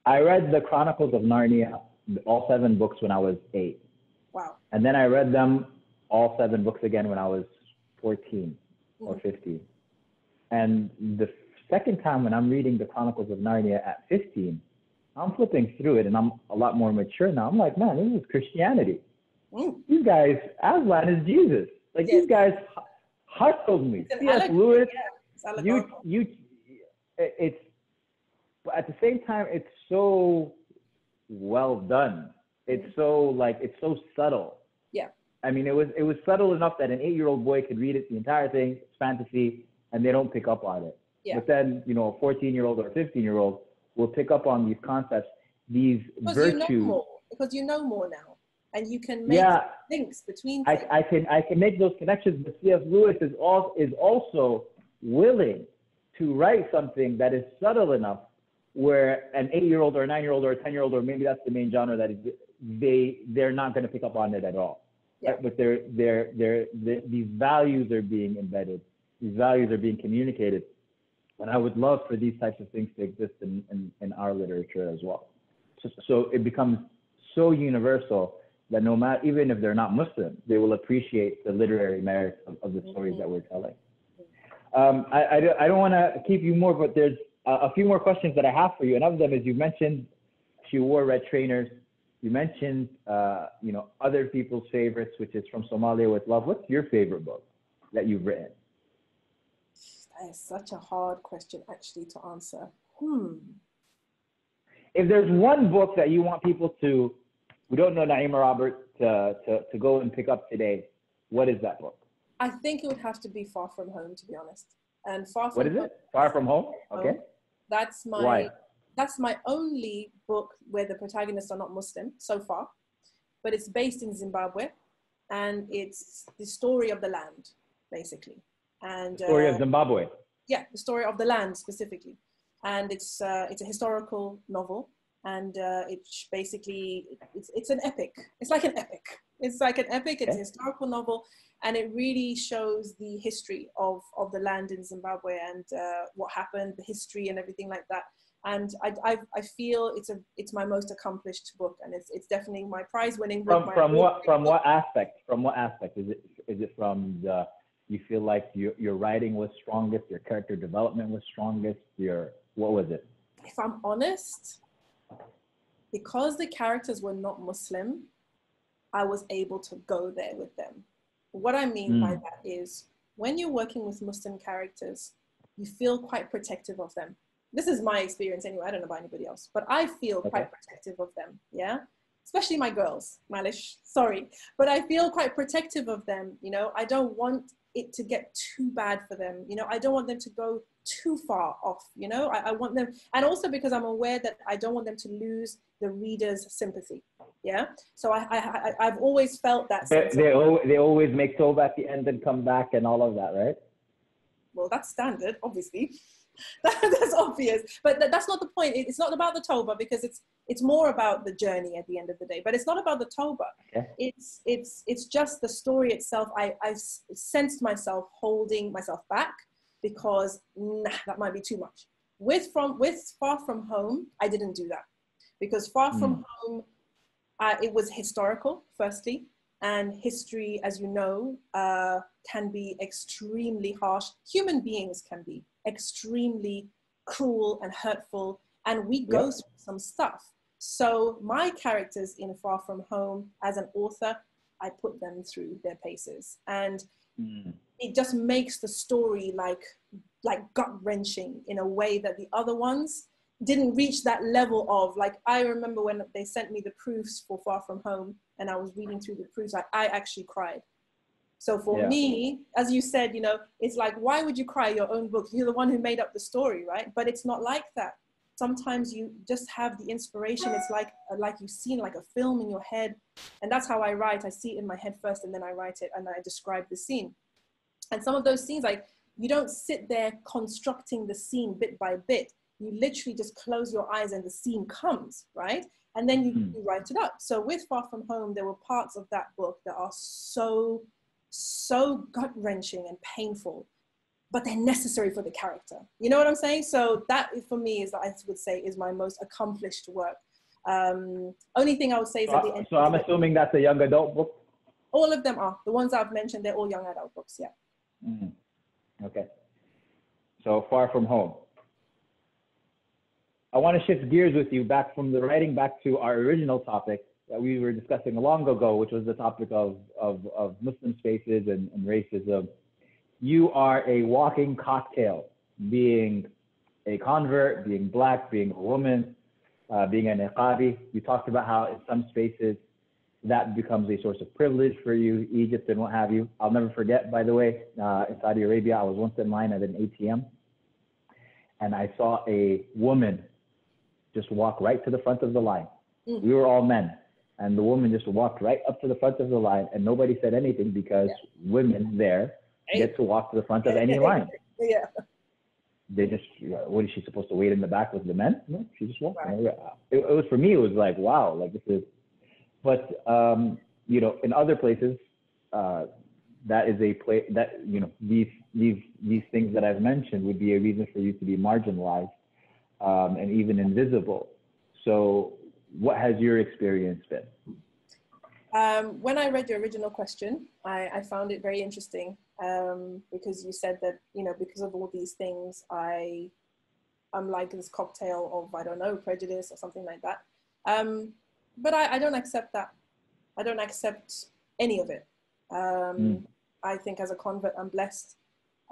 I read the Chronicles of Narnia, all 7 books, when I was 8. Wow. And then I read them, all 7 books, again when I was 14 or 15. And the second time when I'm reading the Chronicles of Narnia at 15, I'm flipping through it and I'm a lot more mature now. I'm like, man, this is Christianity. These guys, Aslan is Jesus. Like, these guys hustled me. C.S. Lewis, it's, but at the same time, it's so well done. It's so, like, it's so subtle. Yeah. I mean, it was subtle enough that an 8-year-old boy could read it, the entire thing, it's fantasy, and they don't pick up on it. Yeah. But then, you know, a 14-year-old or a 15-year-old will pick up on these concepts, these virtues. Because you know more now, and you can make links between things. I can make those connections, but C.S. Lewis is also willing to write something that is subtle enough where an 8-year-old or a 9-year-old or a 10-year-old, or maybe that's the main genre, that is, they're not going to pick up on it at all. Yeah. But these values are being embedded. These values are being communicated. And I would love for these types of things to exist in our literature as well. So it becomes so universal that no matter, even if they're not Muslim, they will appreciate the literary merits of the stories that we're telling. I don't want to keep you more, but there's a few more questions that I have for you. And of them is, you mentioned 𝐁𝐤 Red Trainers. You mentioned, you know, other people's favorites, which is From Somalia with Love. What's your favorite book that you've written? That is such a hard question, actually, to answer. If there's one book that you want people to, we don't know Naima Robert, to go and pick up today, what is that book? I think it would have to be Far From Home, to be honest. And Far From What is it? Far From Home? Okay. That's my only book where the protagonists are not Muslim so far, but it's based in Zimbabwe. and it's the story of the land, basically. And the story of Zimbabwe. Yeah, the story of the land specifically, and it's a historical novel, and it's basically it's an epic. It's like an epic. It's like an epic. It's a historical novel, and it really shows the history of the land in Zimbabwe and what happened, the history and everything like that. And I feel it's my most accomplished book, and it's definitely my prize-winning book. From what aspect? From what aspect is it from the? You feel like your writing was strongest, your character development was strongest, what was it? If I'm honest, because the characters were not Muslim, I was able to go there with them. What I mean by that is when you're working with Muslim characters, you feel quite protective of them. This is my experience anyway. I don't know about anybody else, but I feel quite protective of them. Yeah. Especially my girls, Malish, sorry. But I feel quite protective of them. You know, I don't want it to get too bad for them. You know, I don't want them to go too far off. You know, I want them, and also because I'm aware that I don't want them to lose the reader's sympathy. Yeah. So I've always felt that. They always make Toba at the end and come back and all of that, right? Well, that's standard, obviously. That's obvious, but that's not the point. It's not about the Toba, because it's more about the journey at the end of the day. But it's not about the Toba. Okay. It's just the story itself. I sensed myself holding myself back because that might be too much. With Far From Home, I didn't do that, because Far From Home, it was historical, firstly, and history, as you know, can be extremely harsh. Human beings can be extremely cruel and hurtful, and we go through some stuff. So my characters in Far From Home, as an author, I put them through their paces, and it just makes the story like gut-wrenching in a way that the other ones didn't reach that level of. Like, I remember when they sent me the proofs for Far From Home and I was reading through the proofs, I actually cried. So for me, as you said, you know, it's like, why would you cry your own book? You're the one who made up the story, right? But it's not like that. Sometimes you just have the inspiration. It's like you've seen like a film in your head. And that's how I write. I see it in my head first, and then I write it and I describe the scene. And some of those scenes, like, you don't sit there constructing the scene bit by bit. You literally just close your eyes and the scene comes, right? And then you write it up. So with Far From Home, there were parts of that book that are so gut-wrenching and painful, but they're necessary for the character. You know what I'm saying? So that, for me, is, I would say, is my most accomplished work. Only thing I would say is at the end. So I'm assuming that's a young adult book? All of them are. The ones I've mentioned, they're all young adult books, yeah. Okay. So Far From Home. I want to shift gears with you back from the writing back to our original topic that we were discussing long ago, which was the topic of Muslim spaces and racism. You are a walking cocktail, being a convert, being black, being a woman, being an niqabi. You talked about how in some spaces that becomes a source of privilege for you, Egypt and what have you. I'll never forget, by the way, in Saudi Arabia, I was once in line at an ATM, and I saw a woman just walk right to the front of the line. We were all men, and the woman just walked right up to the front of the line, and nobody said anything because women there get to walk to the front of any line. They just, what is she supposed to wait in the back with the men? No, she just walked. It was, for me, it was like, wow, like this is, but, you know, in other places, that is a place that, you know, these things that I've mentioned would be a reason for you to be marginalized and even invisible. So what has your experience been? When I read your original question, I found it very interesting because you said that, you know, because of all these things, I'm like this cocktail of, I don't know, prejudice or something like that. But I don't accept that. I don't accept any of it. I think as a convert, I'm blessed.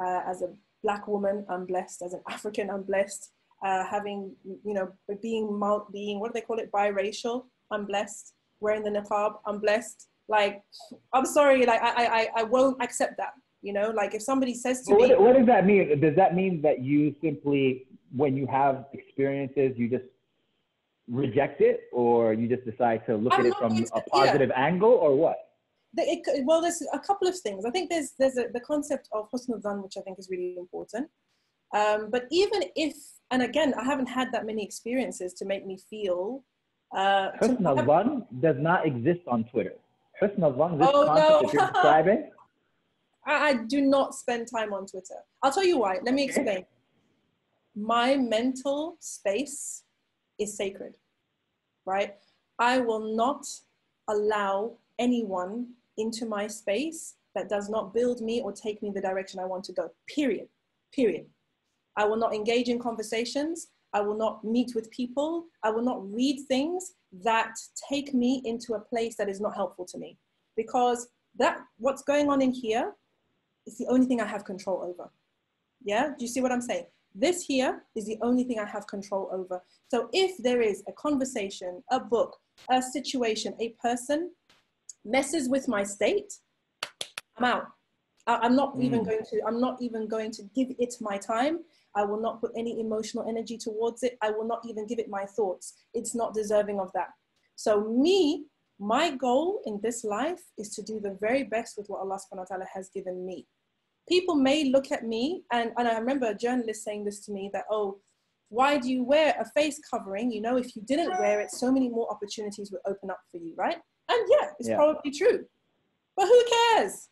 As a black woman, I'm blessed. As an African, I'm blessed. Having, you know, being, what do they call it? Biracial, I'm blessed. Wearing the niqab, I'm blessed. Like, I'm sorry, like, I won't accept that. You know, like if somebody says to me. What does that mean? Does that mean that you simply, when you have experiences, you just reject it, or you just decide to look at it from a positive angle, or what? Well, there's a couple of things. I think there's the concept of husn al-dhan, which I think is really important. But even if, and again, I haven't had that many experiences to make me feel. Husn al-dhan does not exist on Twitter. Husn al-dhan, this concept that you're describing. I do not spend time on Twitter. I'll tell you why. Let me explain. My mental space is sacred, right? I will not allow anyone into my space that does not build me or take me the direction I want to go, period. I will not engage in conversations. I will not meet with people. I will not read things that take me into a place that is not helpful to me, because what's going on in here is the only thing I have control over. Yeah, do you see what I'm saying? This here is the only thing I have control over. So if there is a conversation, a book, a situation, a person messes with my state, I'm out. I'm not even going to give it my time. I will not put any emotional energy towards it. I will not even give it my thoughts. It's not deserving of that. So my goal in this life is to do the very best with what Allah subhanahu wa ta'ala has given me. People may look at me, and I remember a journalist saying this to me, that, oh, why do you wear a face covering? You know, if you didn't wear it, so many more opportunities would open up for you, right? And yeah, it's probably true. But who cares?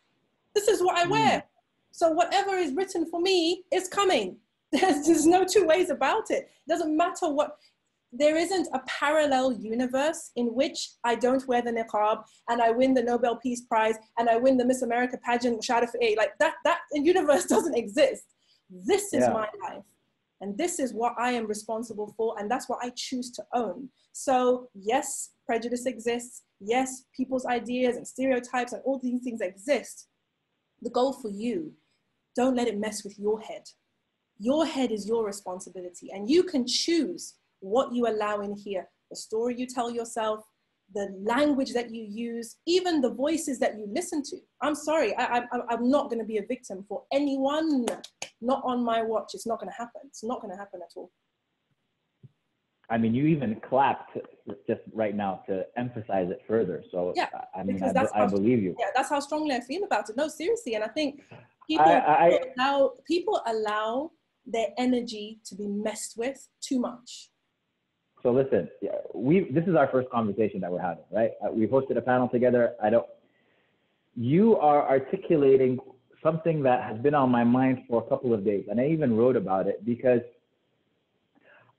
This is what I wear. So whatever is written for me is coming. There's no two ways about it. It doesn't matter what. There isn't a parallel universe in which I don't wear the niqab and I win the Nobel Peace Prize and I win the Miss America pageant, like that universe doesn't exist. This is my life. And this is what I am responsible for. And that's what I choose to own. So yes, prejudice exists. Yes, people's ideas and stereotypes and all these things exist. The goal for you, don't let it mess with your head. Your head is your responsibility, and you can choose what you allow in here, the story you tell yourself, the language that you use, even the voices that you listen to. I'm sorry, I'm not going to be a victim for anyone, not on my watch. It's not going to happen. It's not going to happen at all. I mean, you even clapped just right now to emphasize it further. So, yeah, I mean, I believe you. Yeah, that's how strongly I feel about it. No, seriously. And I think people allow their energy to be messed with too much. So listen, this is our first conversation that we're having, right? We've hosted a panel together. You are articulating something that has been on my mind for a couple of days. And I even wrote about it because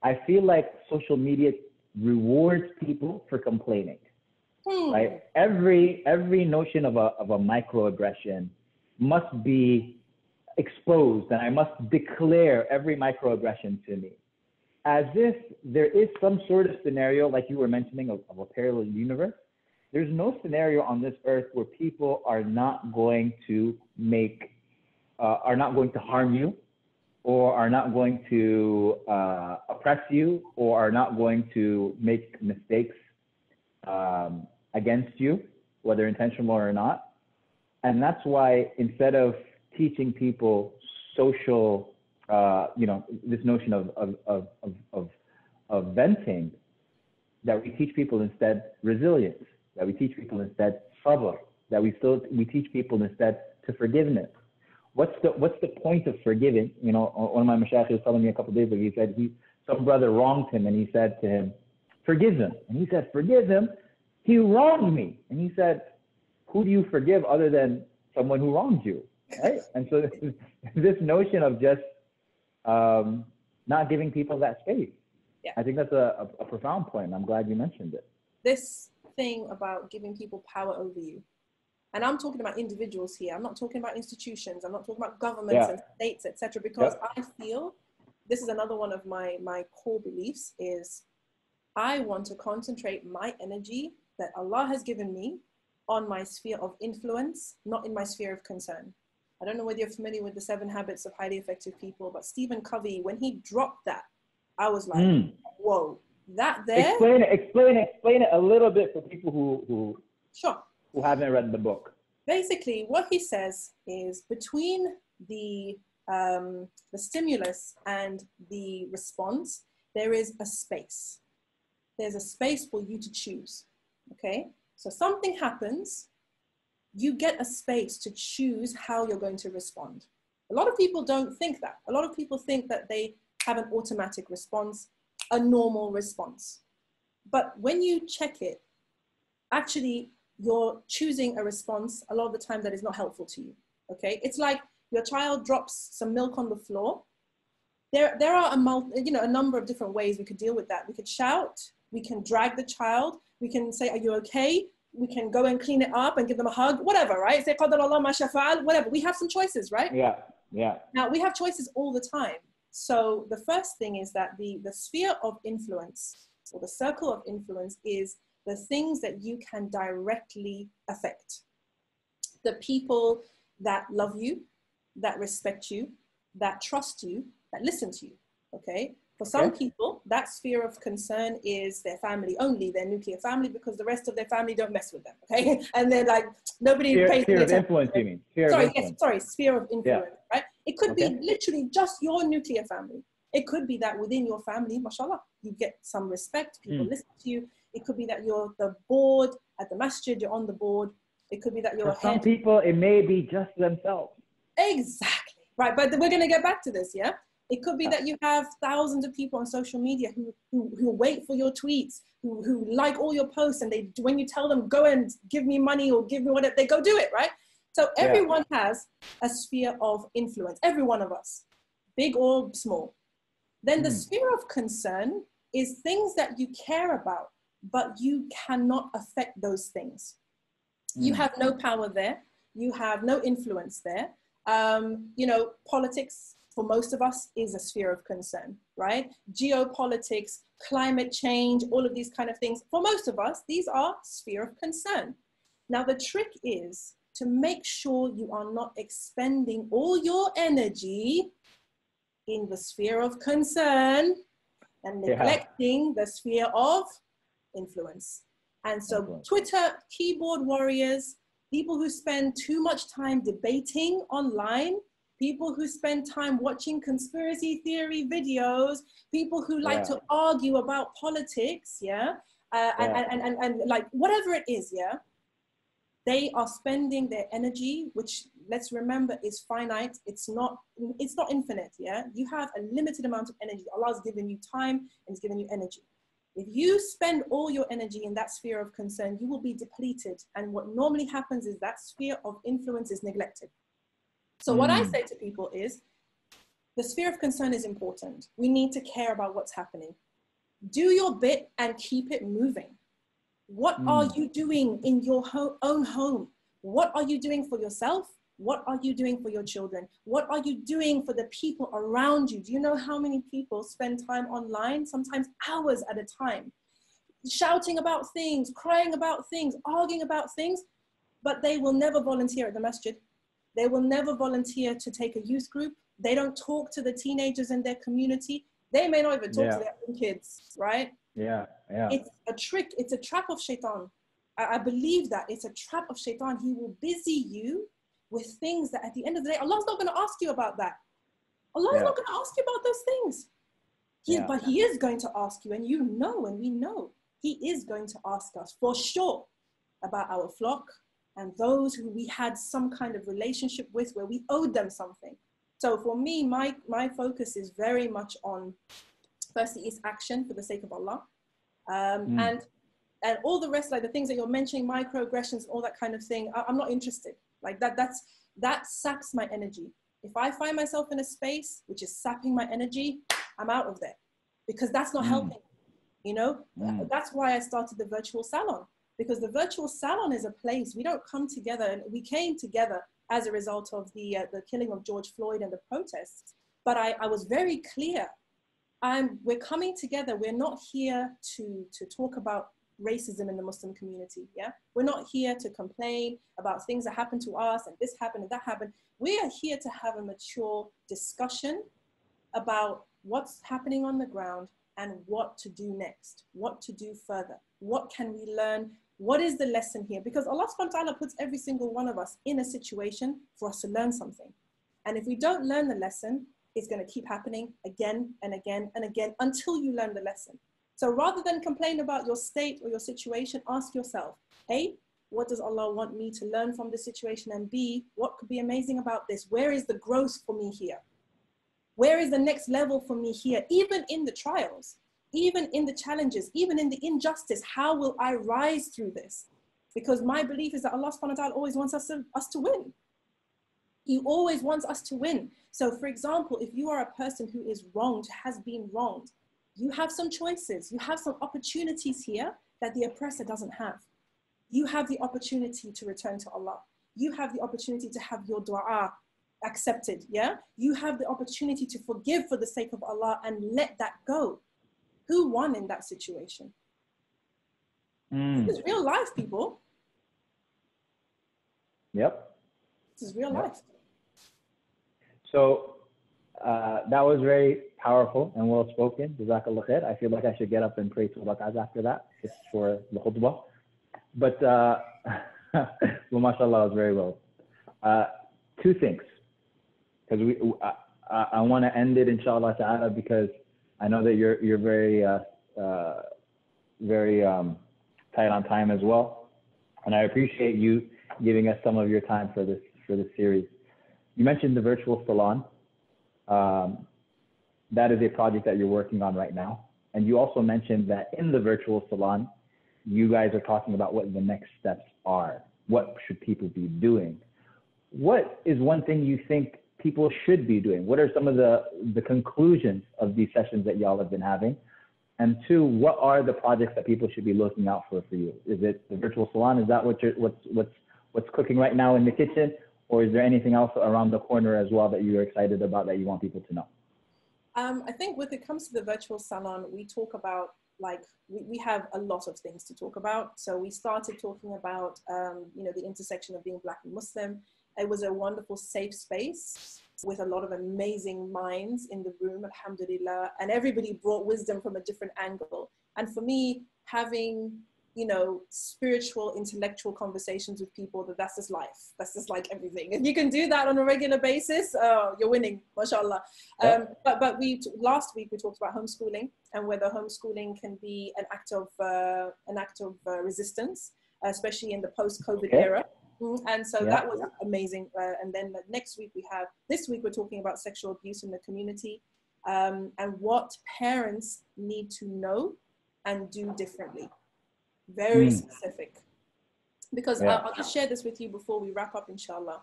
I feel like social media rewards people for complaining, right? Every notion of a microaggression must be exposed, and I must declare every microaggression to me, as if there is some sort of scenario, like you were mentioning, of a parallel universe. There's no scenario on this earth where people are not going to harm you, or are not going to oppress you, or are not going to make mistakes against you, whether intentional or not. And that's why, instead of teaching people social, this notion of venting, that we teach people instead resilience, that we teach people instead sabr, that we teach people instead to forgiveness. What's the point of forgiving? You know, one of my mashayikh was telling me a couple of days ago, he said some brother wronged him, and he said to him, forgive him. And he said, forgive him? He wronged me. And he said, who do you forgive other than someone who wronged you? Right? And so this notion of just not giving people that space. Yeah. I think that's a profound point. I'm glad you mentioned it. This thing about giving people power over you. And I'm talking about individuals here. I'm not talking about institutions. I'm not talking about governments and states, etc. Because I feel this is another one of my core beliefs is I want to concentrate my energy that Allah has given me on my sphere of influence, not in my sphere of concern. I don't know whether you're familiar with the 7 Habits of Highly Effective People, but Stephen Covey, when he dropped that, I was like, whoa, that there. Explain it a little bit for people who haven't read the book. Basically, what he says is between the stimulus and the response, there is a space. There's a space for you to choose. Okay, so something happens. you get a space to choose how you're going to respond. A lot of people don't think that. A lot of people think that they have an automatic response, a normal response. But when you check it, actually, you're choosing a response a lot of the time that is not helpful to you, okay? It's like your child drops some milk on the floor. There are a number of different ways we could deal with that. We could shout, we can drag the child, we can say, are you okay? We can go and clean it up and give them a hug, whatever, right? Say, qadar Allah ma sha fa'al, whatever. We have some choices, right? Yeah, yeah. Now, we have choices all the time. So the first thing is that the sphere of influence, or the circle of influence, is the things that you can directly affect. The people that love you, that respect you, that trust you, that listen to you, okay? For some people, that sphere of concern is their family only, their nuclear family, because the rest of their family don't mess with them, okay? And they're like, nobody pays sphere of attention. influence, you mean? Sphere of influence. Sphere of influence, right? It could be literally just your nuclear family. It could be that within your family, mashallah, you get some respect, people listen to you. It could be that you're the board at the masjid, you're on the board. It could be that you're For some people, it may be just themselves. Exactly, right, but we're gonna get back to this, yeah? It could be that you have thousands of people on social media who wait for your tweets, who like all your posts, and when you tell them, go and give me money or give me whatever, they go do it, right? So everyone has a sphere of influence, every one of us, big or small. Then the sphere of concern is things that you care about, but you cannot affect those things. You have no power there. You have no influence there. Politics, for most of us, is a sphere of concern, right? Geopolitics, climate change, all of these kind of things. For most of us, these are sphere of concern. Now, the trick is to make sure you are not expending all your energy in the sphere of concern and neglecting the sphere of influence. And so Twitter, keyboard warriors, people who spend too much time debating online, people who spend time watching conspiracy theory videos, people who like to argue about politics, and like whatever it is, they are spending their energy, which, let's remember, is finite. It's not infinite, You have a limited amount of energy. Allah's given you time and He's given you energy. If you spend all your energy in that sphere of concern, you will be depleted. And what normally happens is that sphere of influence is neglected. So what I say to people is, the sphere of concern is important. We need to care about what's happening. Do your bit and keep it moving. What are you doing in your own home? What are you doing for yourself? What are you doing for your children? What are you doing for the people around you? Do you know how many people spend time online, sometimes hours at a time, shouting about things, crying about things, arguing about things, but they will never volunteer at the masjid. They will never volunteer to take a youth group. They don't talk to the teenagers in their community. They may not even talk to their own kids, right? It's a trick. It's a trap of shaitan. I believe that it's a trap of shaitan. He will busy you with things that at the end of the day, Allah's not going to ask you about that. Allah's not going to ask you about those things. But He is going to ask you, and you know, and we know, He is going to ask us for sure about our flock and those who we had some kind of relationship with where we owed them something. So for me, my focus is very much on, firstly, is action for the sake of Allah. And all the rest, like the things that you're mentioning, microaggressions, all that kind of thing, I'm not interested. Like that saps my energy. If I find myself in a space which is sapping my energy, I'm out of there, because that's not helping. That's why I started the virtual salon, because the virtual salon is a place we don't come together, and we came together as a result of the killing of George Floyd and the protests. But I was very clear. We're coming together. We're not here to talk about racism in the Muslim community. We're not here to complain about things that happened to us and this happened and that happened. We are here to have a mature discussion about what's happening on the ground and what to do next, what to do further, what can we learn, what is the lesson here? Because Allah subhanahu wa ta'ala puts every single one of us in a situation for us to learn something. And if we don't learn the lesson, it's going to keep happening again and again and again until you learn the lesson. So rather than complain about your state or your situation, ask yourself, hey, what does Allah want me to learn from this situation? And B, what could be amazing about this? Where is the growth for me here? Where is the next level for me here? Even in the trials, even in the challenges, even in the injustice, how will I rise through this? Because my belief is that Allah subhanahu wa ta'ala always wants us to win. He always wants us to win. So for example, if you are a person who is wronged, has been wronged, you have some choices. You have some opportunities here that the oppressor doesn't have. You have the opportunity to return to Allah. You have the opportunity to have your dua accepted, yeah? You have the opportunity to forgive for the sake of Allah and let that go. Who won in that situation? This is real life, people. Yep. This is real life. So that was very powerful and well spoken. Jazakallah khair. I feel like I should get up and pray 2 rak'ahs after that, just for the khutbah. But, well, mashallah, it was very well. 2 things, because I want to end it, inshallah ta'ala, because I know that you're very, very tight on time as well. And I appreciate you giving us some of your time for this series. You mentioned the virtual salon. That is a project that you're working on right now. And you also mentioned that in the virtual salon, you guys are talking about what the next steps are. What should people be doing? What is one thing you think people should be doing? What are some of the conclusions of these sessions that y'all have been having? And 2, what are the projects that people should be looking out for you? Is it the virtual salon? Is that what's cooking right now in the kitchen? Or is there anything else around the corner as well that you're excited about that you want people to know? I think when it comes to the virtual salon, we talk about, like, we have a lot of things to talk about. So we started talking about, the intersection of being Black and Muslim. It was a wonderful, safe space with a lot of amazing minds in the room, alhamdulillah. And everybody brought wisdom from a different angle. And for me, having, spiritual, intellectual conversations with people, that's just life. That's just like everything. If you can do that on a regular basis, you're winning, mashallah. But last week we talked about homeschooling and whether homeschooling can be an act of resistance, especially in the post-COVID era. And so that was amazing. And then this week we're talking about sexual abuse in the community, and what parents need to know and do differently. Very specific. Because I'll just share this with you before we wrap up, inshallah.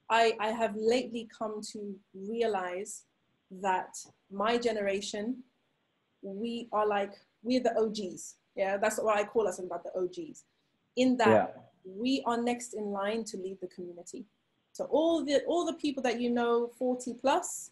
I have lately come to realize that my generation, we're the OGs. Yeah, that's what I call us, about the OGs. In that we are next in line to lead the community. So all the people that 40 plus,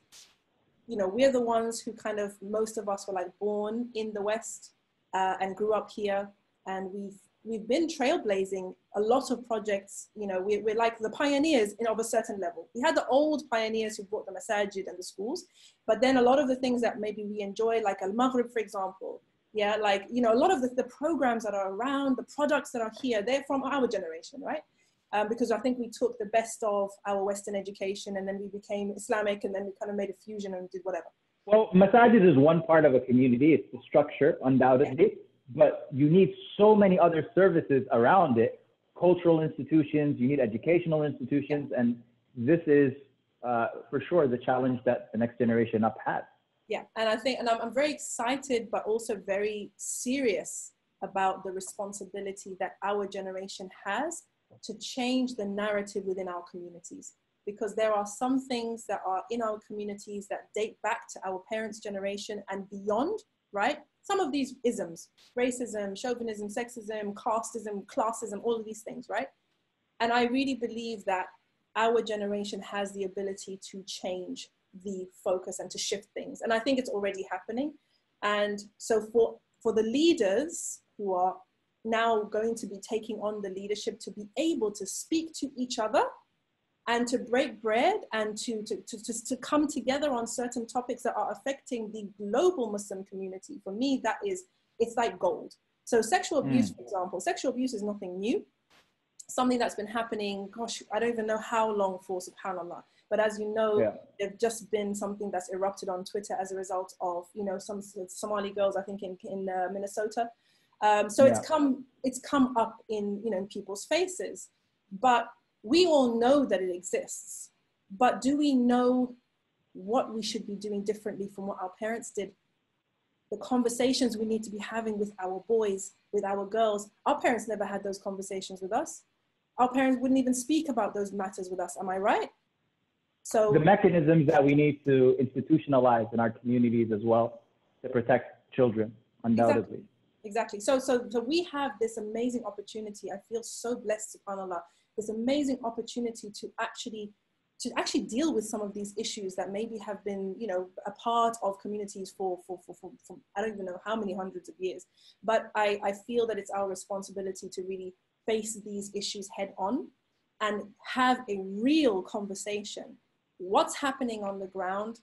we're the ones who most of us were like born in the West and grew up here, and we've been trailblazing a lot of projects. We're like the pioneers of a certain level. We had the old pioneers who brought the masajid and the schools, but then a lot of the things that maybe we enjoy, like AlMaghrib, for example, a lot of the programs that are around, the products that are here, they're from our generation, right? Because I think we took the best of our Western education and then we became Islamic, and then we kind of made a fusion and did whatever. Well, masajid is one part of a community. It's the structure, undoubtedly, but you need so many other services around it. Cultural institutions, you need educational institutions, and this is for sure the challenge that the next generation up has. Yeah, and I'm very excited, but also very serious about the responsibility that our generation has to change the narrative within our communities. Because there are some things that are in our communities that date back to our parents' generation and beyond, right? Some of these isms, racism, chauvinism, sexism, casteism, classism, all of these things, right? And I really believe that our generation has the ability to change the focus and to shift things. And I think it's already happening. And so for the leaders who are now going to be taking on the leadership, to be able to speak to each other and to break bread and to come together on certain topics that are affecting the global Muslim community, for me, it's like gold. So sexual abuse, for example, sexual abuse is nothing new. Something that's been happening, gosh, I don't even know how long for, subhanAllah. But as you know, there's just been something that's erupted on Twitter as a result of, some Somali girls, I think in Minnesota, So it's come up in, you know, in people's faces, but we all know that it exists. But do we know what we should be doing differently from what our parents did? The conversations we need to be having with our boys, with our girls. Our parents never had those conversations with us. Our parents wouldn't even speak about those matters with us. Am I right? So the mechanisms that we need to institutionalize in our communities as well to protect children, undoubtedly. Exactly. So we have this amazing opportunity. I feel so blessed, subhanAllah, this amazing opportunity to actually deal with some of these issues that maybe have been, you know, a part of communities for I don't even know how many hundreds of years. But I feel that it's our responsibility to really face these issues head on and have a real conversation. What's happening on the ground?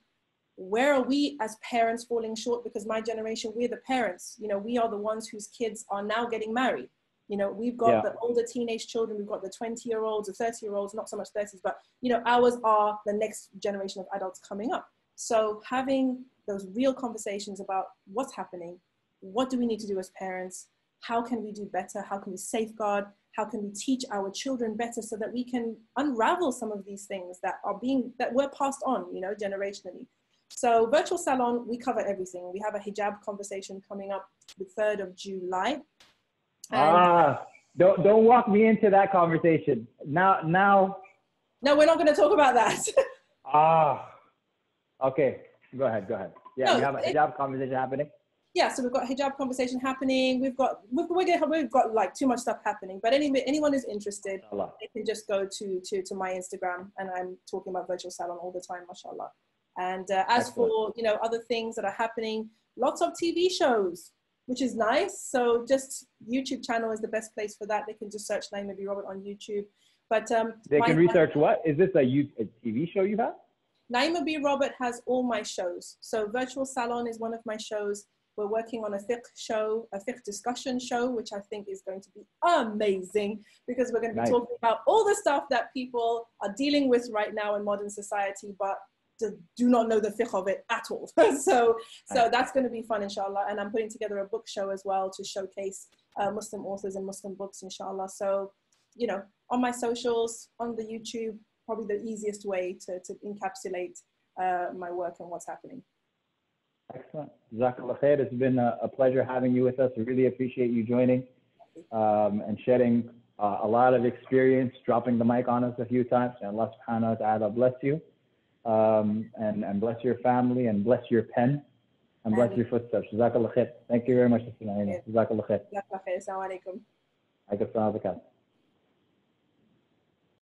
Where are we as parents falling short? Because my generation, we're the parents. You know, we are the ones whose kids are now getting married. You know, we've got the older teenage children, we've got the 20-year-olds, the 30-year-olds, not so much 30s, but, you know, ours are the next generation of adults coming up. So having those real conversations about what's happening, what do we need to do as parents? How can we do better? How can we safeguard? How can we teach our children better so that we can unravel some of these things that were passed on, you know, generationally. So virtual salon, we cover everything. We have a hijab conversation coming up the 3rd of July. Don't walk me into that conversation. Now. No, we're not going to talk about that. Okay. Go ahead. Yeah, no, we have a hijab conversation happening. Yeah, so we've got hijab conversation happening. We've got like too much stuff happening. But anyone who's interested, they can just go to my Instagram, and I'm talking about virtual salon all the time, mashallah. And as for, you know, other things that are happening, lots of TV shows, which is nice. So just YouTube channel is the best place for that. They can just search Naima B. Robert on YouTube. But they can research what? Is this a TV show you have? Naima B. Robert has all my shows. So Virtual Salon is one of my shows. We're working on a fiqh show, a fiqh discussion show, which I think is going to be amazing because we're going to be talking about all the stuff that people are dealing with right now in modern society, but do not know the fiqh of it at all. So that's going to be fun, inshallah. And I'm putting together a book show as well to showcase Muslim authors and Muslim books, inshallah. So, you know, on my socials, on the YouTube, probably the easiest way to encapsulate my work and what's happening. Excellent. Jazakallah khair. It's been a pleasure having you with us. I really appreciate you joining and shedding a lot of experience, dropping the mic on us a few times. And Allah subhanahu wa ta'ala bless you and bless your family and bless your pen and bless your footsteps. Jazakallah khair. Thank you very much. Jazakallah khair. Jazakallah khair. Assalamu alaikum. Alaikum salam wa barakatuh.